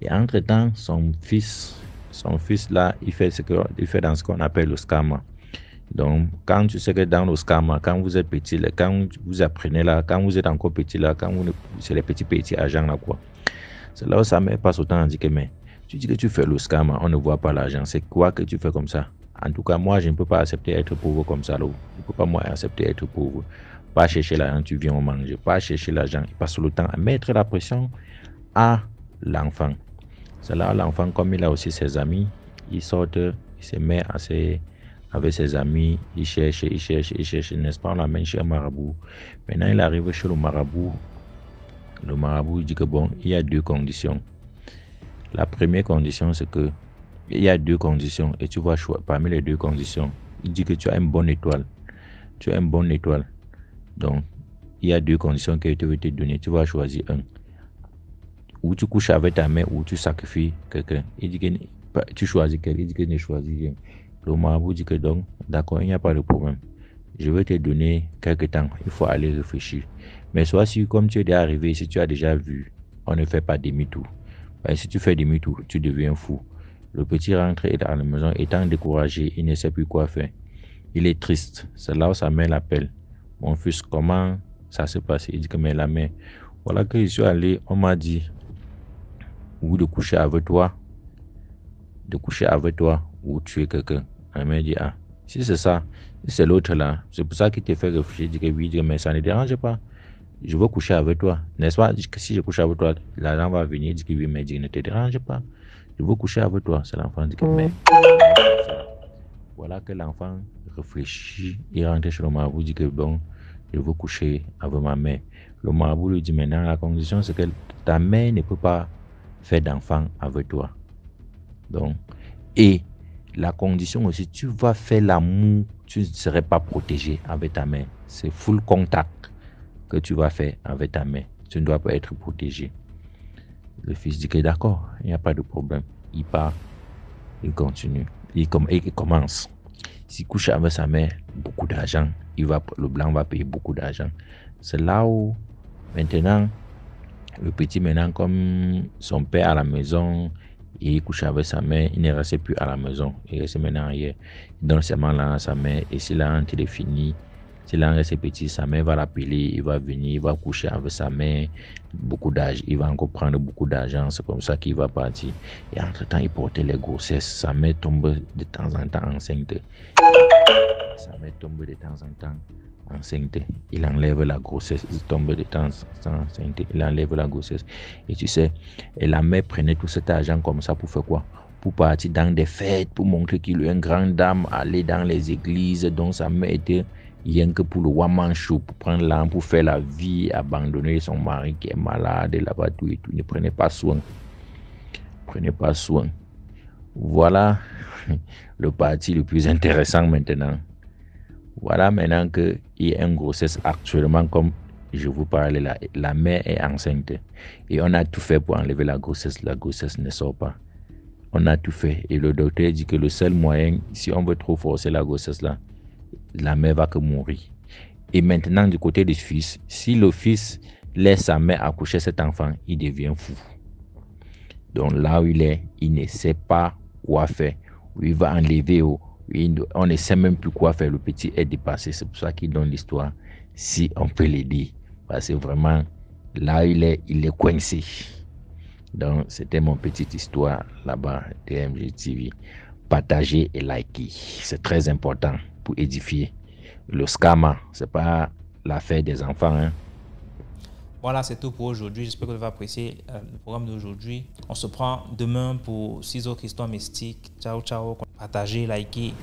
Et entre-temps, son fils là, il fait dans ce qu'on appelle le scammer. Donc, quand tu sais que dans le scammer, quand vous êtes petit, là, quand vous apprenez là, quand vous êtes encore petit là, c'est les petits agents là, quoi. C'est là où sa mère passe autant à dire que, mais tu dis que tu fais le scammer, on ne voit pas l'argent. C'est quoi que tu fais comme ça? En tout cas, moi, je ne peux pas accepter être pauvre comme ça, là. Je ne peux pas, moi, accepter être pauvre. Pas chercher l'argent, tu viens au manger. Pas chercher l'argent. Il passe le temps à mettre la pression à l'enfant. C'est là où l'enfant, comme il a aussi ses amis, il sort, il se met avec ses amis, il cherche, n'est-ce pas, on l'amène chez un marabout. Maintenant, il arrive chez le marabout. Le marabout, il dit que bon, il y a 2 conditions. La première condition, c'est que il y a 2 conditions et tu vas choisir parmi les 2 conditions. Il dit que tu as une bonne étoile. Donc, il y a 2 conditions qui te données. Tu vas choisir un. ou tu couches avec ta mère ou tu sacrifies quelqu'un. Il dit que tu choisis quelqu'un, il dit que ne choisis rien. Le marabout dit que donc, d'accord, il n'y a pas de problème. Je vais te donner quelques temps, il faut aller réfléchir. Mais soit si, comme tu es déjà arrivé, si tu as déjà vu, on ne fait pas demi-tour. Si tu fais demi-tour, tu deviens fou. Le petit rentre à la maison, étant découragé, il ne sait plus quoi faire. Il est triste. C'est là où sa mère l'appelle. Mon fils, comment ça se passe? Il dit que mais la mère, voilà que je suis allé, on m'a dit, ou de coucher avec toi, ou tuer quelqu'un. La mère dit, ah, si c'est ça, si c'est l'autre là, c'est pour ça qu'il te fait réfléchir. Il dit que oui, mais ça ne dérange pas. Je veux coucher avec toi, n'est-ce pas? Que si je couche avec toi, l'agent va venir, il dit que oui, mais il ne te dérange pas. Je veux coucher avec toi. C'est l'enfant qui dit que mais. Voilà que l'enfant réfléchit, il rentre chez le marabout, il dit que bon, je veux coucher avec ma mère. Le marabout lui dit maintenant, la condition c'est que ta mère ne peut pas faire d'enfant avec toi. Donc, et la condition aussi, tu vas faire l'amour, tu ne serais pas protégé avec ta mère. C'est full contact que tu vas faire avec ta mère. Tu ne dois pas être protégé. Le fils dit que d'accord, il n'y a pas de problème. Il part, il continue, il commence. S'il couche avec sa mère, beaucoup d'argent, le blanc va payer beaucoup d'argent. C'est là où, maintenant, le petit, maintenant, comme son père à la maison, il couche avec sa mère, il ne reste plus à la maison. Il reste maintenant ailleurs. Il donne seulement là à sa mère. Et si la rentrée est finie, si la reste petit, sa mère va l'appeler, il va venir, il va coucher avec sa mère, beaucoup d'argent, il va encore prendre beaucoup d'argent, c'est comme ça qu'il va partir. Et entre-temps, il portait les grossesses. Sa mère tombe de temps en temps enceinte. Sa mère tombe de temps en temps enceinte. Il enlève la grossesse, il tombe de temps en temps enceinte, il enlève la grossesse. Et tu sais, et la mère prenait tout cet argent comme ça pour faire quoi? Pour partir dans des fêtes, pour montrer qu'il est une grande dame, aller dans les églises dont sa mère était rien que pour le one-man show, pour prendre l'arme, pour faire la vie, abandonner son mari qui est malade, là-bas, tout et tout. Ne prenez pas soin. Prenez pas soin. Voilà le parti le plus intéressant maintenant. Voilà maintenant qu'il y a une grossesse actuellement, comme je vous parlais là. La mère est enceinte. Et on a tout fait pour enlever la grossesse. La grossesse ne sort pas. On a tout fait. Et le docteur dit que le seul moyen, si on veut trop forcer la grossesse là, la mère va que mourir. Et maintenant, du côté du fils, si le fils laisse sa mère accoucher cet enfant, il devient fou. Donc là où il est, il ne sait pas quoi faire. Il va enlever, on ne sait même plus quoi faire. Le petit est dépassé. C'est pour ça qu'il donne l'histoire, si on peut le dire. Parce que vraiment, là où il est coincé. Donc, c'était mon petite histoire là-bas de MGTV. Partagez et likez. C'est très important pour édifier. Le scammer, ce n'est pas l'affaire des enfants. Hein. Voilà, c'est tout pour aujourd'hui. J'espère que vous avez apprécié le programme d'aujourd'hui. On se prend demain pour 6 autres histoires mystiques. Ciao, ciao. Partagez, likez.